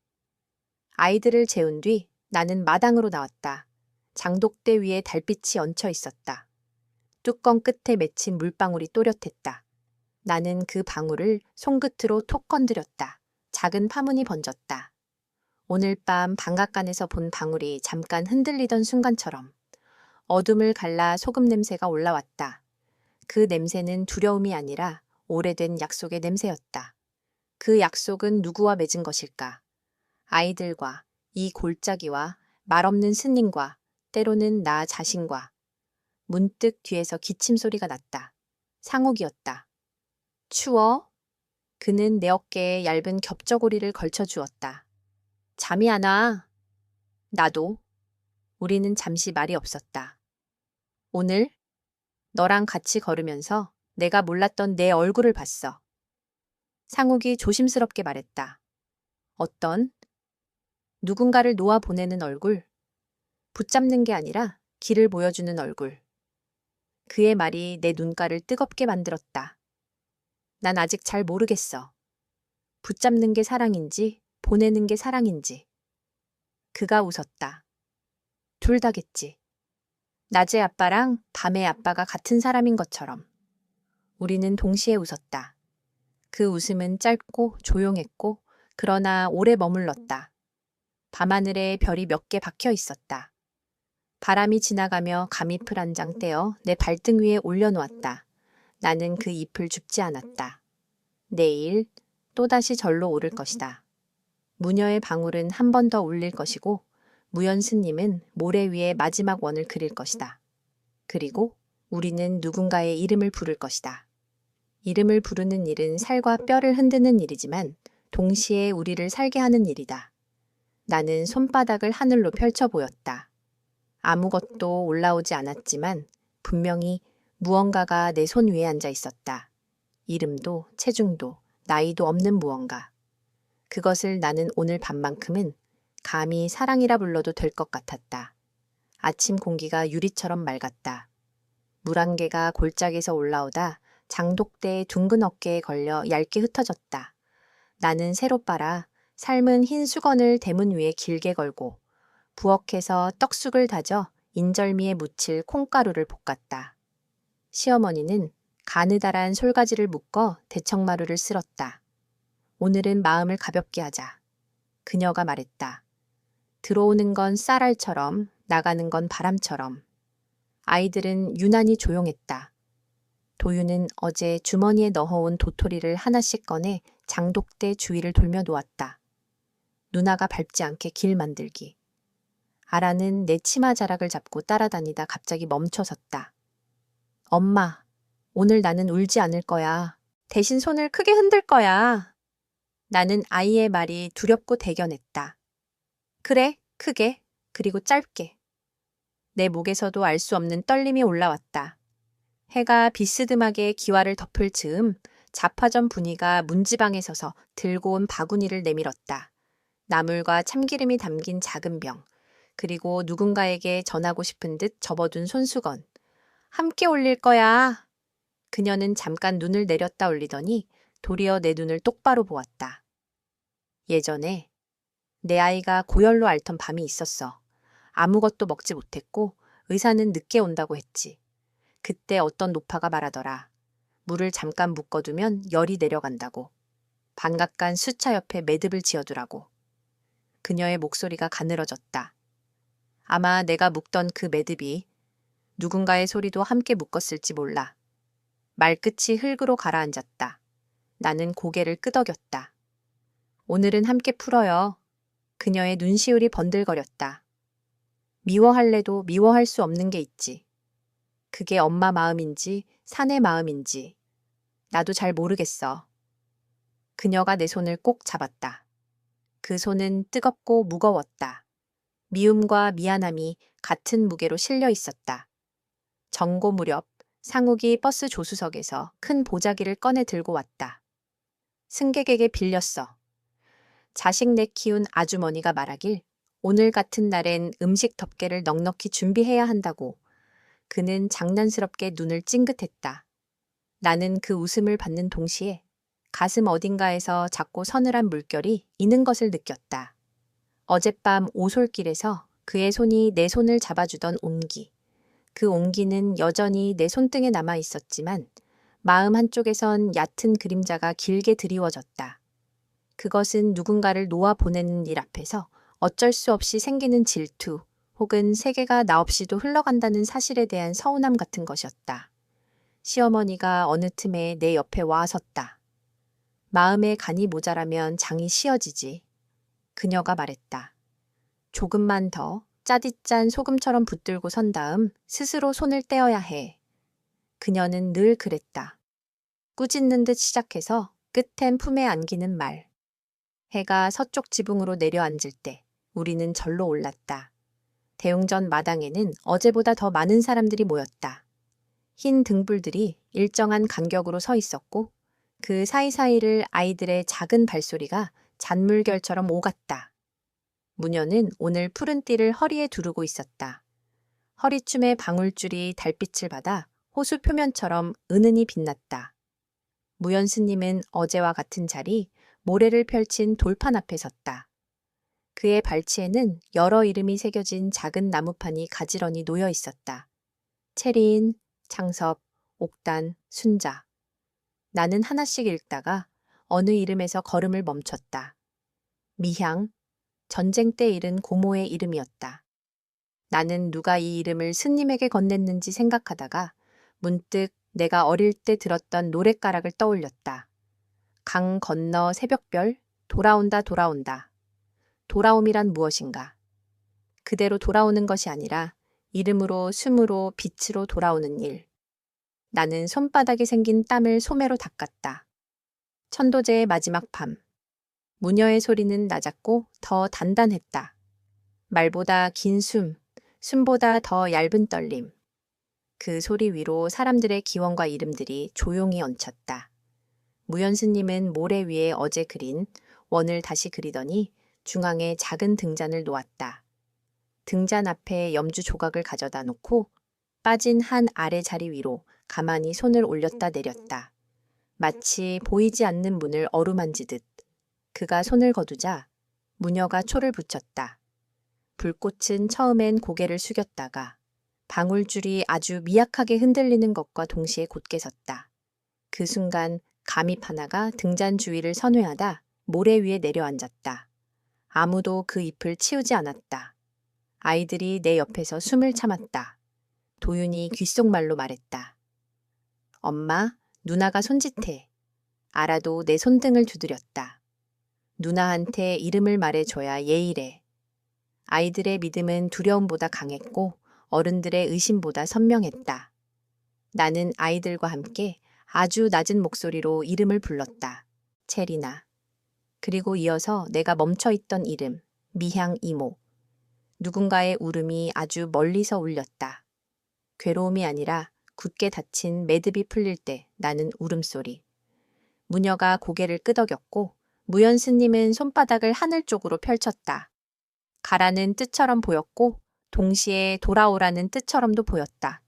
아이들을 재운 뒤 나는 마당으로 나왔다. 장독대 위에 달빛이 얹혀 있었다. 뚜껑 끝에 맺힌 물방울이 또렷했다. 나는 그 방울을 손끝으로 톡 건드렸다. 작은 파문이 번졌다. 오늘 밤 방앗간에서 본 방울이 잠깐 흔들리던 순간처럼 어둠을 갈라 소금 냄새가 올라왔다. 그 냄새는 두려움이 아니라 오래된 약속의 냄새였다. 그 약속은 누구와 맺은 것일까? 아이들과, 이 골짜기와, 말없는 스님과, 때로는 나 자신과. 문득 뒤에서 기침 소리가 났다. 상욱이었다. 추워? 그는 내 어깨에 얇은 겹저고리를 걸쳐 주었다. 잠이 안 와. 나도. 우리는 잠시 말이 없었다. 오늘 너랑 같이 걸으면서 내가 몰랐던 내 얼굴을 봤어. 상욱이 조심스럽게 말했다. 어떤? 누군가를 놓아 보내는 얼굴. 붙잡는 게 아니라 길을 보여주는 얼굴. 그의 말이 내 눈가를 뜨겁게 만들었다. 난 아직 잘 모르겠어. 붙잡는 게 사랑인지 보내는 게 사랑인지. 그가 웃었다. 둘 다겠지. 낮의 아빠랑 밤의 아빠가 같은 사람인 것처럼. 우리는 동시에 웃었다. 그 웃음은 짧고 조용했고 그러나 오래 머물렀다. 밤하늘에 별이 몇 개 박혀 있었다. 바람이 지나가며 감잎을 한 장 떼어 내 발등 위에 올려놓았다. 나는 그 잎을 줍지 않았다. 내일 또다시 절로 오를 것이다. 무녀의 방울은 한 번 더 울릴 것이고 무연 스님은 모래 위에 마지막 원을 그릴 것이다. 그리고 우리는 누군가의 이름을 부를 것이다. 이름을 부르는 일은 살과 뼈를 흔드는 일이지만 동시에 우리를 살게 하는 일이다. 나는 손바닥을 하늘로 펼쳐 보였다. 아무것도 올라오지 않았지만 분명히 무언가가 내 손 위에 앉아 있었다. 이름도 체중도 나이도 없는 무언가. 그것을 나는 오늘 밤만큼은 감히 사랑이라 불러도 될 것 같았다. 아침 공기가 유리처럼 맑았다. 물 한 개가 골짜기에서 올라오다 장독대의 둥근 어깨에 걸려 얇게 흩어졌다. 나는 새로 빨아 삶은 흰 수건을 대문 위에 길게 걸고 부엌에서 떡쑥을 다져 인절미에 묻힐 콩가루를 볶았다. 시어머니는 가느다란 솔가지를 묶어 대청마루를 쓸었다. 오늘은 마음을 가볍게 하자. 그녀가 말했다. 들어오는 건 쌀알처럼 나가는 건 바람처럼. 아이들은 유난히 조용했다. 도유는 어제 주머니에 넣어온 도토리를 하나씩 꺼내 장독대 주위를 돌며 놓았다. 누나가 밟지 않게 길 만들기. 아라는 내 치마 자락을 잡고 따라다니다 갑자기 멈춰섰다. 엄마, 오늘 나는 울지 않을 거야. 대신 손을 크게 흔들 거야. 나는 아이의 말이 두렵고 대견했다. 그래, 크게, 그리고 짧게. 내 목에서도 알 수 없는 떨림이 올라왔다. 해가 비스듬하게 기와를 덮을 즈음 자파점 분이가 문지방에 서서 들고 온 바구니를 내밀었다. 나물과 참기름이 담긴 작은 병, 그리고 누군가에게 전하고 싶은 듯 접어둔 손수건. 함께 올릴 거야. 그녀는 잠깐 눈을 내렸다 올리더니 도리어 내 눈을 똑바로 보았다. 예전에 내 아이가 고열로 앓던 밤이 있었어. 아무것도 먹지 못했고 의사는 늦게 온다고 했지. 그때 어떤 노파가 말하더라. 물을 잠깐 묶어두면 열이 내려간다고. 반갑간 수차 옆에 매듭을 지어두라고. 그녀의 목소리가 가늘어졌다. 아마 내가 묶던 그 매듭이 누군가의 소리도 함께 묶었을지 몰라. 말끝이 흙으로 가라앉았다. 나는 고개를 끄덕였다. 오늘은 함께 풀어요. 그녀의 눈시울이 번들거렸다. 미워할래도 미워할 수 없는 게 있지. 그게 엄마 마음인지 사내 마음인지 나도 잘 모르겠어. 그녀가 내 손을 꼭 잡았다. 그 손은 뜨겁고 무거웠다. 미움과 미안함이 같은 무게로 실려 있었다. 정고 무렵 상욱이 버스 조수석에서 큰 보자기를 꺼내 들고 왔다. 승객에게 빌렸어. 자식 내 키운 아주머니가 말하길 오늘 같은 날엔 음식 덮개를 넉넉히 준비해야 한다고. 그는 장난스럽게 눈을 찡긋했다. 나는 그 웃음을 받는 동시에 가슴 어딘가에서 작고 서늘한 물결이 이는 것을 느꼈다. 어젯밤 오솔길에서 그의 손이 내 손을 잡아주던 온기. 그 온기는 여전히 내 손등에 남아 있었지만 마음 한쪽에선 얕은 그림자가 길게 드리워졌다. 그것은 누군가를 놓아 보내는 일 앞에서 어쩔 수 없이 생기는 질투 혹은 세계가 나 없이도 흘러간다는 사실에 대한 서운함 같은 것이었다. 시어머니가 어느 틈에 내 옆에 와 섰다. 마음에 간이 모자라면 장이 씌어지지. 그녀가 말했다. 조금만 더 짜디짠 소금처럼 붙들고 선 다음 스스로 손을 떼어야 해. 그녀는 늘 그랬다. 꾸짖는 듯 시작해서 끝엔 품에 안기는 말. 해가 서쪽 지붕으로 내려앉을 때 우리는 절로 올랐다. 대웅전 마당에는 어제보다 더 많은 사람들이 모였다. 흰 등불들이 일정한 간격으로 서 있었고 그 사이사이를 아이들의 작은 발소리가 잔물결처럼 오갔다. 무녀는 오늘 푸른 띠를 허리에 두르고 있었다. 허리춤의 방울줄이 달빛을 받아 호수 표면처럼 은은히 빛났다. 무연 스님은 어제와 같은 자리 모래를 펼친 돌판 앞에 섰다. 그의 발치에는 여러 이름이 새겨진 작은 나무판이 가지런히 놓여 있었다. 체리인, 창섭, 옥단, 순자. 나는 하나씩 읽다가 어느 이름에서 걸음을 멈췄다. 미향, 전쟁 때 잃은 고모의 이름이었다. 나는 누가 이 이름을 스님에게 건넸는지 생각하다가 문득 내가 어릴 때 들었던 노랫가락을 떠올렸다. 강 건너 새벽별, 돌아온다 돌아온다. 돌아옴이란 무엇인가? 그대로 돌아오는 것이 아니라 이름으로 숨으로 빛으로 돌아오는 일. 나는 손바닥에 생긴 땀을 소매로 닦았다. 천도제의 마지막 밤. 무녀의 소리는 낮았고 더 단단했다. 말보다 긴 숨, 숨보다 더 얇은 떨림. 그 소리 위로 사람들의 기원과 이름들이 조용히 얹혔다. 무연 스님은 모래 위에 어제 그린 원을 다시 그리더니 중앙에 작은 등잔을 놓았다. 등잔 앞에 염주 조각을 가져다 놓고 빠진 한 아래 자리 위로 가만히 손을 올렸다 내렸다. 마치 보이지 않는 문을 어루만지듯. 그가 손을 거두자 무녀가 초를 붙였다. 불꽃은 처음엔 고개를 숙였다가 방울줄이 아주 미약하게 흔들리는 것과 동시에 곧게 섰다. 그 순간 감입 하나가 등잔 주위를 선회하다 모래 위에 내려앉았다. 아무도 그 잎을 치우지 않았다. 아이들이 내 옆에서 숨을 참았다. 도윤이 귓속말로 말했다. 엄마, 누나가 손짓해. 아라도 내 손등을 두드렸다. 누나한테 이름을 말해줘야 예의래. 아이들의 믿음은 두려움보다 강했고 어른들의 의심보다 선명했다. 나는 아이들과 함께 아주 낮은 목소리로 이름을 불렀다. 체리나. 그리고 이어서 내가 멈춰있던 이름, 미향 이모. 누군가의 울음이 아주 멀리서 울렸다. 괴로움이 아니라 굳게 닫힌 매듭이 풀릴 때 나는 울음소리. 무녀가 고개를 끄덕였고 무연스님은 손바닥을 하늘 쪽으로 펼쳤다. 가라는 뜻처럼 보였고 동시에 돌아오라는 뜻처럼도 보였다.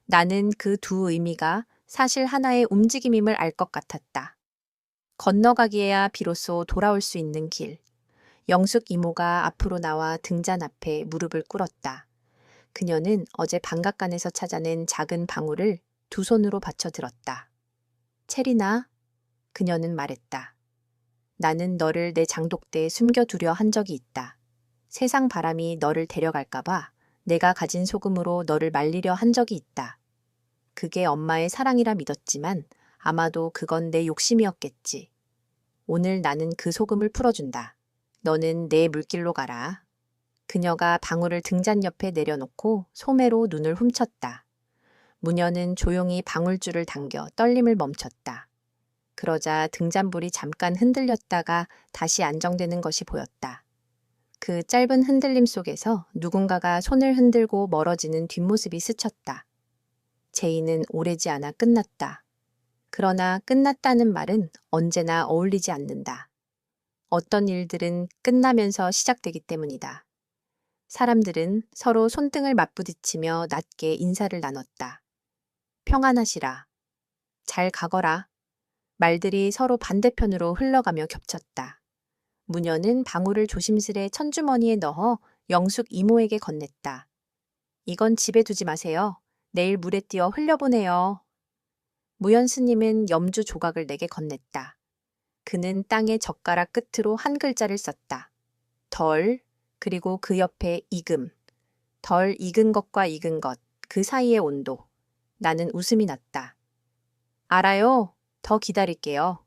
나는 그 두 의미가 사실 하나의 움직임임을 알 것 같았다. 건너가기에야 비로소 돌아올 수 있는 길. 영숙 이모가 앞으로 나와 등잔 앞에 무릎을 꿇었다. 그녀는 어제 방앗간에서 찾아낸 작은 방울을 두 손으로 받쳐 들었다. 체리나, 그녀는 말했다. 나는 너를 내 장독대에 숨겨두려 한 적이 있다. 세상 바람이 너를 데려갈까봐 내가 가진 소금으로 너를 말리려 한 적이 있다. 그게 엄마의 사랑이라 믿었지만 아마도 그건 내 욕심이었겠지. 오늘 나는 그 소금을 풀어준다. 너는 내 물길로 가라. 그녀가 방울을 등잔 옆에 내려놓고 소매로 눈을 훔쳤다. 무녀는 조용히 방울줄을 당겨 떨림을 멈췄다. 그러자 등잔불이 잠깐 흔들렸다가 다시 안정되는 것이 보였다. 그 짧은 흔들림 속에서 누군가가 손을 흔들고 멀어지는 뒷모습이 스쳤다. 제의는 오래지 않아 끝났다. 그러나 끝났다는 말은 언제나 어울리지 않는다. 어떤 일들은 끝나면서 시작되기 때문이다. 사람들은 서로 손등을 맞부딪히며 낮게 인사를 나눴다. 평안하시라. 잘 가거라. 말들이 서로 반대편으로 흘러가며 겹쳤다. 무녀는 방울을 조심스레 천주머니에 넣어 영숙 이모에게 건넸다. 이건 집에 두지 마세요. 내일 물에 띄어 흘려보내요. 무연스님은 염주 조각을 내게 건넸다. 그는 땅에 젓가락 끝으로 한 글자를 썼다. 덜, 그리고 그 옆에 익음. 덜 익은 것과 익은 것, 그 사이의 온도. 나는 웃음이 났다. 알아요. 더 기다릴게요.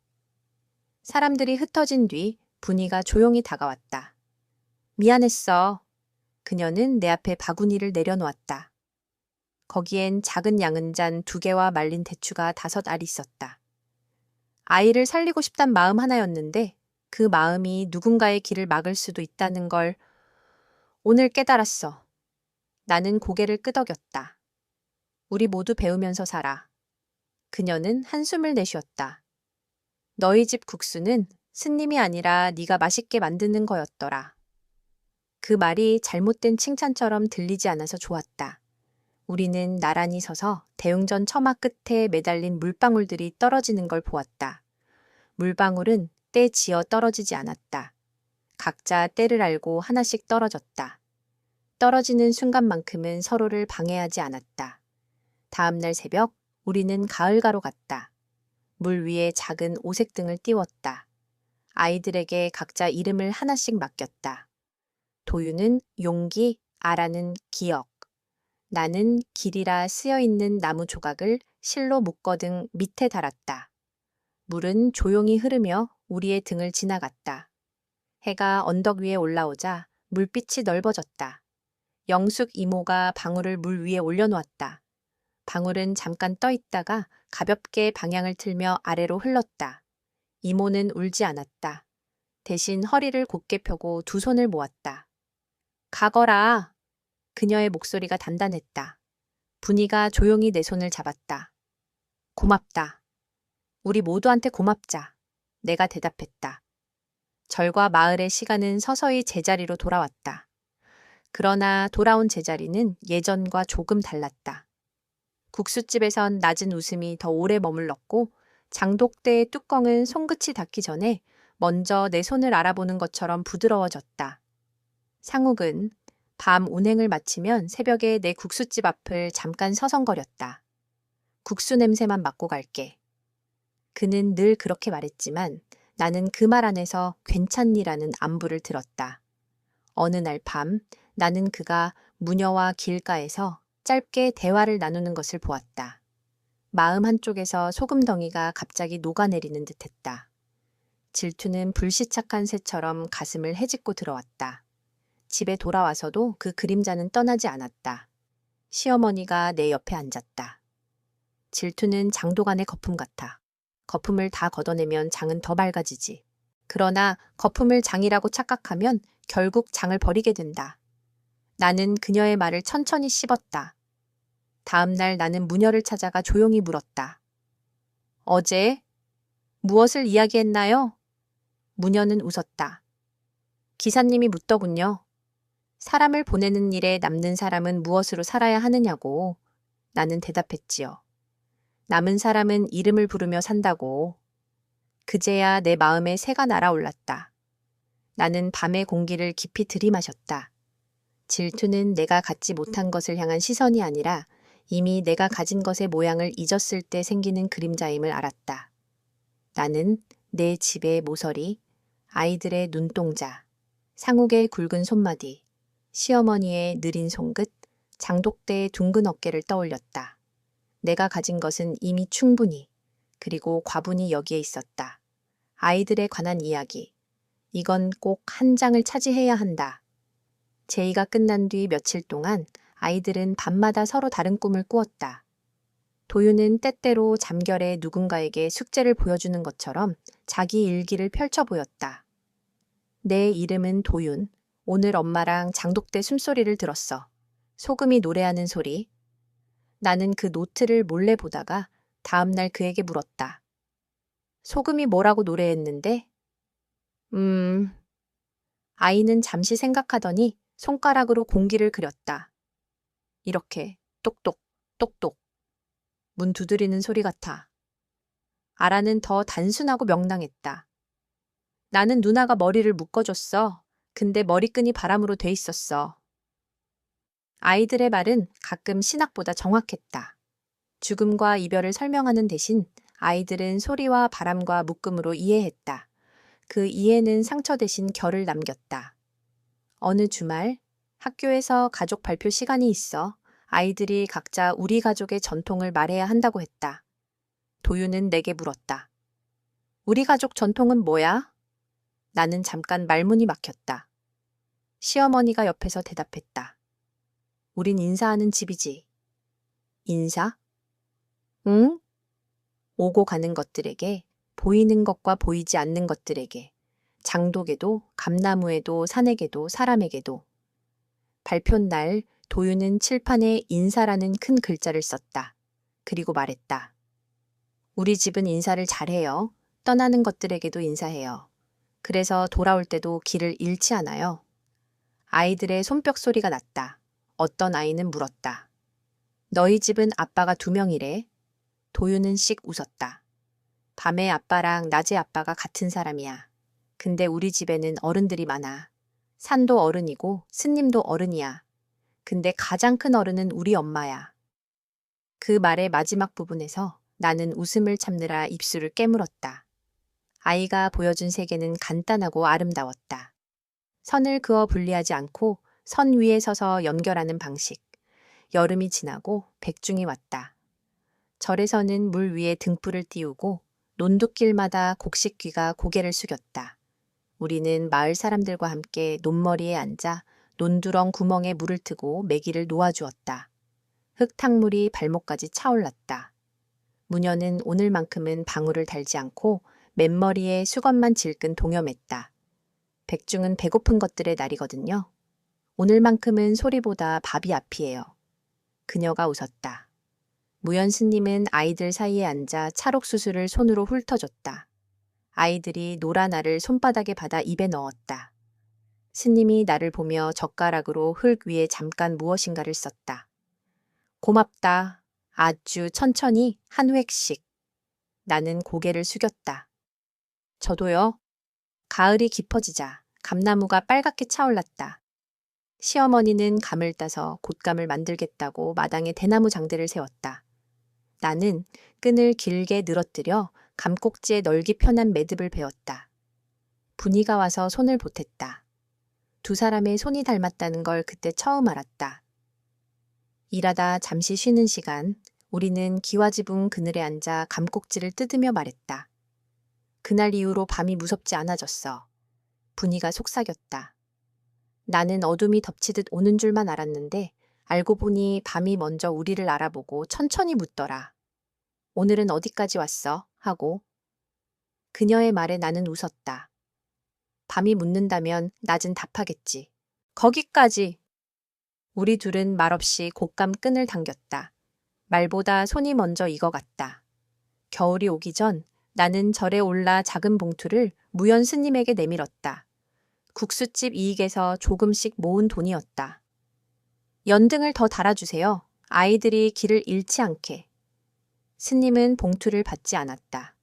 사람들이 흩어진 뒤 분이가 조용히 다가왔다. 미안했어. 그녀는 내 앞에 바구니를 내려놓았다. 거기엔 작은 양은잔 2개와 말린 대추가 5알 있었다. 아이를 살리고 싶단 마음 하나였는데 그 마음이 누군가의 길을 막을 수도 있다는 걸 오늘 깨달았어. 나는 고개를 끄덕였다. 우리 모두 배우면서 살아. 그녀는 한숨을 내쉬었다. 너희 집 국수는 스님이 아니라 네가 맛있게 만드는 거였더라. 그 말이 잘못된 칭찬처럼 들리지 않아서 좋았다. 우리는 나란히 서서 대웅전 처마 끝에 매달린 물방울들이 떨어지는 걸 보았다. 물방울은 때 지어 떨어지지 않았다. 각자 때를 알고 하나씩 떨어졌다. 떨어지는 순간만큼은 서로를 방해하지 않았다. 다음 날 새벽 우리는 가을가로 갔다. 물 위에 작은 오색등을 띄웠다. 아이들에게 각자 이름을 하나씩 맡겼다. 도유는 용기, 아라는 기억. 나는 길이라 쓰여있는 나무 조각을 실로 묶어등 밑에 달았다. 물은 조용히 흐르며 우리의 등을 지나갔다. 해가 언덕 위에 올라오자 물빛이 넓어졌다. 영숙 이모가 방울을 물 위에 올려놓았다. 방울은 잠깐 떠 있다가 가볍게 방향을 틀며 아래로 흘렀다. 이모는 울지 않았다. 대신 허리를 곧게 펴고 두 손을 모았다. 가거라. 그녀의 목소리가 단단했다. 분이가 조용히 내 손을 잡았다. 고맙다. 우리 모두한테 고맙자. 내가 대답했다. 절과 마을의 시간은 서서히 제자리로 돌아왔다. 그러나 돌아온 제자리는 예전과 조금 달랐다. 국수집에선 낮은 웃음이 더 오래 머물렀고 장독대의 뚜껑은 손끝이 닿기 전에 먼저 내 손을 알아보는 것처럼 부드러워졌다. 상욱은 밤 운행을 마치면 새벽에 내 국수집 앞을 잠깐 서성거렸다. 국수 냄새만 맡고 갈게. 그는 늘 그렇게 말했지만 나는 그 말 안에서 괜찮니라는 안부를 들었다. 어느 날 밤 나는 그가 무녀와 길가에서 짧게 대화를 나누는 것을 보았다. 마음 한쪽에서 소금덩이가 갑자기 녹아내리는 듯했다. 질투는 불시착한 새처럼 가슴을 헤집고 들어왔다. 집에 돌아와서도 그 그림자는 떠나지 않았다. 시어머니가 내 옆에 앉았다. 질투는 장독안의 거품 같아. 거품을 다 걷어내면 장은 더 맑아지지. 그러나 거품을 장이라고 착각하면 결국 장을 버리게 된다. 나는 그녀의 말을 천천히 씹었다. 다음 날 나는 무녀를 찾아가 조용히 물었다. 어제 무엇을 이야기했나요? 무녀는 웃었다. 기사님이 묻더군요. 사람을 보내는 일에 남는 사람은 무엇으로 살아야 하느냐고. 나는 대답했지요. 남은 사람은 이름을 부르며 산다고. 그제야 내 마음에 새가 날아올랐다. 나는 밤의 공기를 깊이 들이마셨다. 질투는 내가 갖지 못한 것을 향한 시선이 아니라 이미 내가 가진 것의 모양을 잊었을 때 생기는 그림자임을 알았다. 나는 내 집의 모서리, 아이들의 눈동자, 상욱의 굵은 손마디, 시어머니의 느린 손끝, 장독대의 둥근 어깨를 떠올렸다. 내가 가진 것은 이미 충분히, 그리고 과분히 여기에 있었다. 아이들에 관한 이야기. 이건 꼭 한 장을 차지해야 한다. 제의가 끝난 뒤 며칠 동안 아이들은 밤마다 서로 다른 꿈을 꾸었다. 도윤은 때때로 잠결에 누군가에게 숙제를 보여주는 것처럼 자기 일기를 펼쳐 보였다. 내 이름은 도윤. 오늘 엄마랑 장독대 숨소리를 들었어. 소금이 노래하는 소리. 나는 그 노트를 몰래 보다가 다음날 그에게 물었다. 소금이 뭐라고 노래했는데? 아이는 잠시 생각하더니 손가락으로 공기를 그렸다. 이렇게 똑똑, 똑똑. 문 두드리는 소리 같아. 아라는 더 단순하고 명랑했다. 나는 누나가 머리를 묶어줬어. 근데 머리끈이 바람으로 돼 있었어. 아이들의 말은 가끔 신학보다 정확했다. 죽음과 이별을 설명하는 대신 아이들은 소리와 바람과 묶음으로 이해했다. 그 이해는 상처 대신 결을 남겼다. 어느 주말 학교에서 가족 발표 시간이 있어 아이들이 각자 우리 가족의 전통을 말해야 한다고 했다. 도윤은 내게 물었다. 우리 가족 전통은 뭐야? 나는 잠깐 말문이 막혔다. 시어머니가 옆에서 대답했다. 우린 인사하는 집이지. 인사? 응? 오고 가는 것들에게, 보이는 것과 보이지 않는 것들에게, 장독에도, 감나무에도, 산에게도, 사람에게도. 발표날 도윤은 칠판에 인사라는 큰 글자를 썼다. 그리고 말했다. 우리 집은 인사를 잘해요. 떠나는 것들에게도 인사해요. 그래서 돌아올 때도 길을 잃지 않아요. 아이들의 손뼉 소리가 났다. 어떤 아이는 물었다. 너희 집은 아빠가 2명이래. 도윤은 씩 웃었다. 밤에 아빠랑 낮에 아빠가 같은 사람이야. 근데 우리 집에는 어른들이 많아. 산도 어른이고 스님도 어른이야. 근데 가장 큰 어른은 우리 엄마야. 그 말의 마지막 부분에서 나는 웃음을 참느라 입술을 깨물었다. 아이가 보여준 세계는 간단하고 아름다웠다. 선을 그어 분리하지 않고 선 위에 서서 연결하는 방식. 여름이 지나고 백중이 왔다. 절에서는 물 위에 등불을 띄우고 논두길마다 곡식귀가 고개를 숙였다. 우리는 마을 사람들과 함께 논머리에 앉아 논두렁 구멍에 물을 트고 메기를 놓아주었다. 흙탕물이 발목까지 차올랐다. 무녀는 오늘만큼은 방울을 달지 않고 맨머리에 수건만 질끈 동여맸다. 백중은 배고픈 것들의 날이거든요. 오늘만큼은 소리보다 밥이 앞이에요. 그녀가 웃었다. 무연 스님은 아이들 사이에 앉아 찰옥수수를 손으로 훑어줬다. 아이들이 노란 알을 손바닥에 받아 입에 넣었다. 스님이 나를 보며 젓가락으로 흙 위에 잠깐 무엇인가를 썼다. 고맙다. 아주 천천히 한 획씩. 나는 고개를 숙였다. 저도요. 가을이 깊어지자 감나무가 빨갛게 차올랐다. 시어머니는 감을 따서 곶감을 만들겠다고 마당에 대나무 장대를 세웠다. 나는 끈을 길게 늘어뜨려 감꼭지에 널기 편한 매듭을 베었다. 분이가 와서 손을 보탰다. 두 사람의 손이 닮았다는 걸 그때 처음 알았다. 일하다 잠시 쉬는 시간, 우리는 기와지붕 그늘에 앉아 감꼭지를 뜯으며 말했다. 그날 이후로 밤이 무섭지 않아졌어. 분이가 속삭였다. 나는 어둠이 덮치듯 오는 줄만 알았는데 알고 보니 밤이 먼저 우리를 알아보고 천천히 묻더라. 오늘은 어디까지 왔어? 하고. 그녀의 말에 나는 웃었다. 밤이 묻는다면 낮은 답하겠지. 거기까지. 우리 둘은 말없이 곶감 끈을 당겼다. 말보다 손이 먼저 익어갔다. 겨울이 오기 전 나는 절에 올라 작은 봉투를 무연 스님에게 내밀었다. 국수집 이익에서 조금씩 모은 돈이었다. 연등을 더 달아주세요. 아이들이 길을 잃지 않게. 스님은 봉투를 받지 않았다.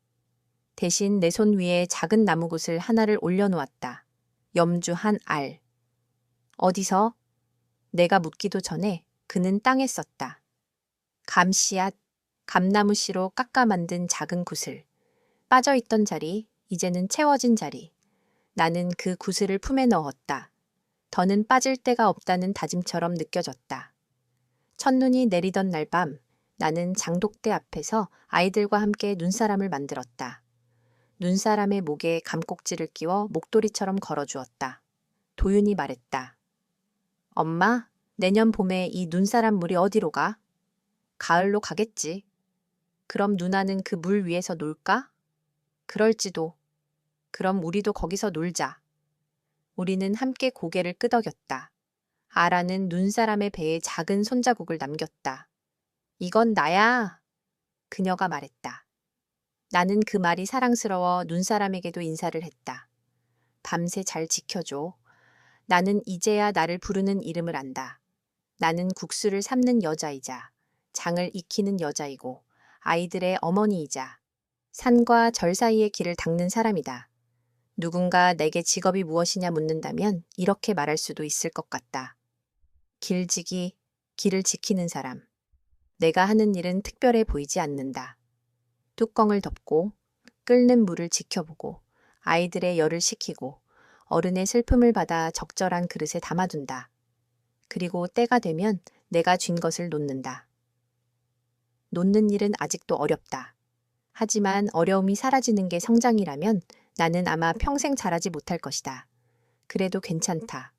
대신 내 손 위에 작은 나무굿을 하나를 올려놓았다. 염주 한 알. 어디서? 내가 묻기도 전에 그는 땅에 썼다. 감씨앗, 감나무 씨로 깎아 만든 작은 굿을. 빠져있던 자리, 이제는 채워진 자리. 나는 그 굿을 품에 넣었다. 더는 빠질 데가 없다는 다짐처럼 느껴졌다. 첫눈이 내리던 날 밤, 나는 장독대 앞에서 아이들과 함께 눈사람을 만들었다. 눈사람의 목에 감꼭지를 끼워 목도리처럼 걸어주었다. 도윤이 말했다. 엄마, 내년 봄에 이 눈사람 물이 어디로 가? 가을로 가겠지. 그럼 누나는 그 물 위에서 놀까? 그럴지도. 그럼 우리도 거기서 놀자. 우리는 함께 고개를 끄덕였다. 아라는 눈사람의 배에 작은 손자국을 남겼다. 이건 나야. 그녀가 말했다. 나는 그 말이 사랑스러워 눈사람에게도 인사를 했다. 밤새 잘 지켜줘. 나는 이제야 나를 부르는 이름을 안다. 나는 국수를 삶는 여자이자 장을 익히는 여자이고 아이들의 어머니이자 산과 절 사이의 길을 닦는 사람이다. 누군가 내게 직업이 무엇이냐 묻는다면 이렇게 말할 수도 있을 것 같다. 길지기, 길을 지키는 사람. 내가 하는 일은 특별해 보이지 않는다. 뚜껑을 덮고 끓는 물을 지켜보고 아이들의 열을 식히고 어른의 슬픔을 받아 적절한 그릇에 담아둔다. 그리고 때가 되면 내가 쥔 것을 놓는다. 놓는 일은 아직도 어렵다. 하지만 어려움이 사라지는 게 성장이라면 나는 아마 평생 자라지 못할 것이다. 그래도 괜찮다.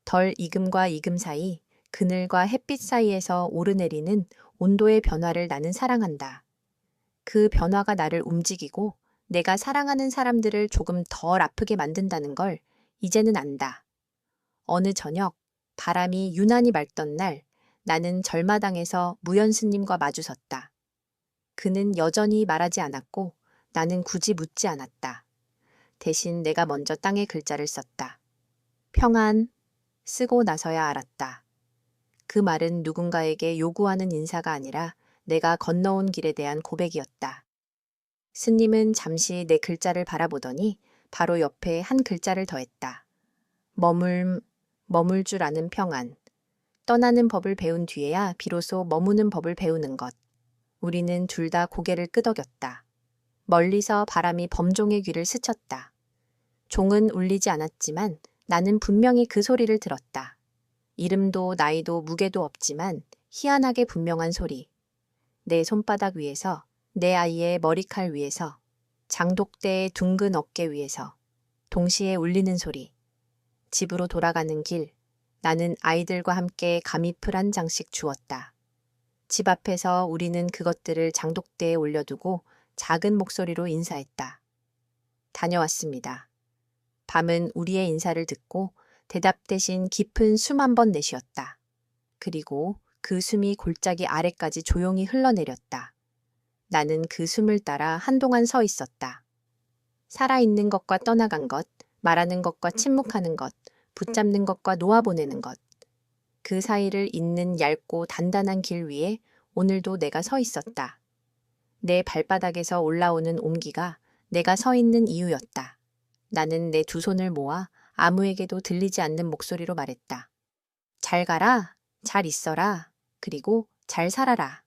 덜 익음과 익음 사이, 그늘과 햇빛 사이에서 오르내리는 온도의 변화를 나는 사랑한다. 그 변화가 나를 움직이고 내가 사랑하는 사람들을 조금 덜 아프게 만든다는 걸 이제는 안다. 어느 저녁, 바람이 유난히 맑던 날, 나는 절마당에서 무연 스님과 마주섰다. 그는 여전히 말하지 않았고 나는 굳이 묻지 않았다. 대신 내가 먼저 땅에 글자를 썼다. 평안, 쓰고 나서야 알았다. 그 말은 누군가에게 요구하는 인사가 아니라 내가 건너온 길에 대한 고백이었다. 스님은 잠시 내 글자를 바라보더니 바로 옆에 한 글자를 더했다. 머물 줄 아는 평안. 떠나는 법을 배운 뒤에야 비로소 머무는 법을 배우는 것. 우리는 둘 다 고개를 끄덕였다. 멀리서 바람이 범종의 귀를 스쳤다. 종은 울리지 않았지만 나는 분명히 그 소리를 들었다. 이름도 나이도 무게도 없지만 희한하게 분명한 소리. 내 손바닥 위에서, 내 아이의 머리칼 위에서, 장독대의 둥근 어깨 위에서 동시에 울리는 소리. 집으로 돌아가는 길, 나는 아이들과 함께 감잎을 한 장씩 주었다. 집 앞에서 우리는 그것들을 장독대에 올려두고 작은 목소리로 인사했다. 다녀왔습니다. 밤은 우리의 인사를 듣고 대답 대신 깊은 숨 한 번 내쉬었다. 그리고 그 숨이 골짜기 아래까지 조용히 흘러내렸다. 나는 그 숨을 따라 한동안 서 있었다. 살아있는 것과 떠나간 것, 말하는 것과 침묵하는 것, 붙잡는 것과 놓아보내는 것. 그 사이를 잇는 얇고 단단한 길 위에 오늘도 내가 서 있었다. 내 발바닥에서 올라오는 온기가 내가 서 있는 이유였다. 나는 내 두 손을 모아 아무에게도 들리지 않는 목소리로 말했다. 잘 가라, 잘 있어라, 그리고 잘 살아라.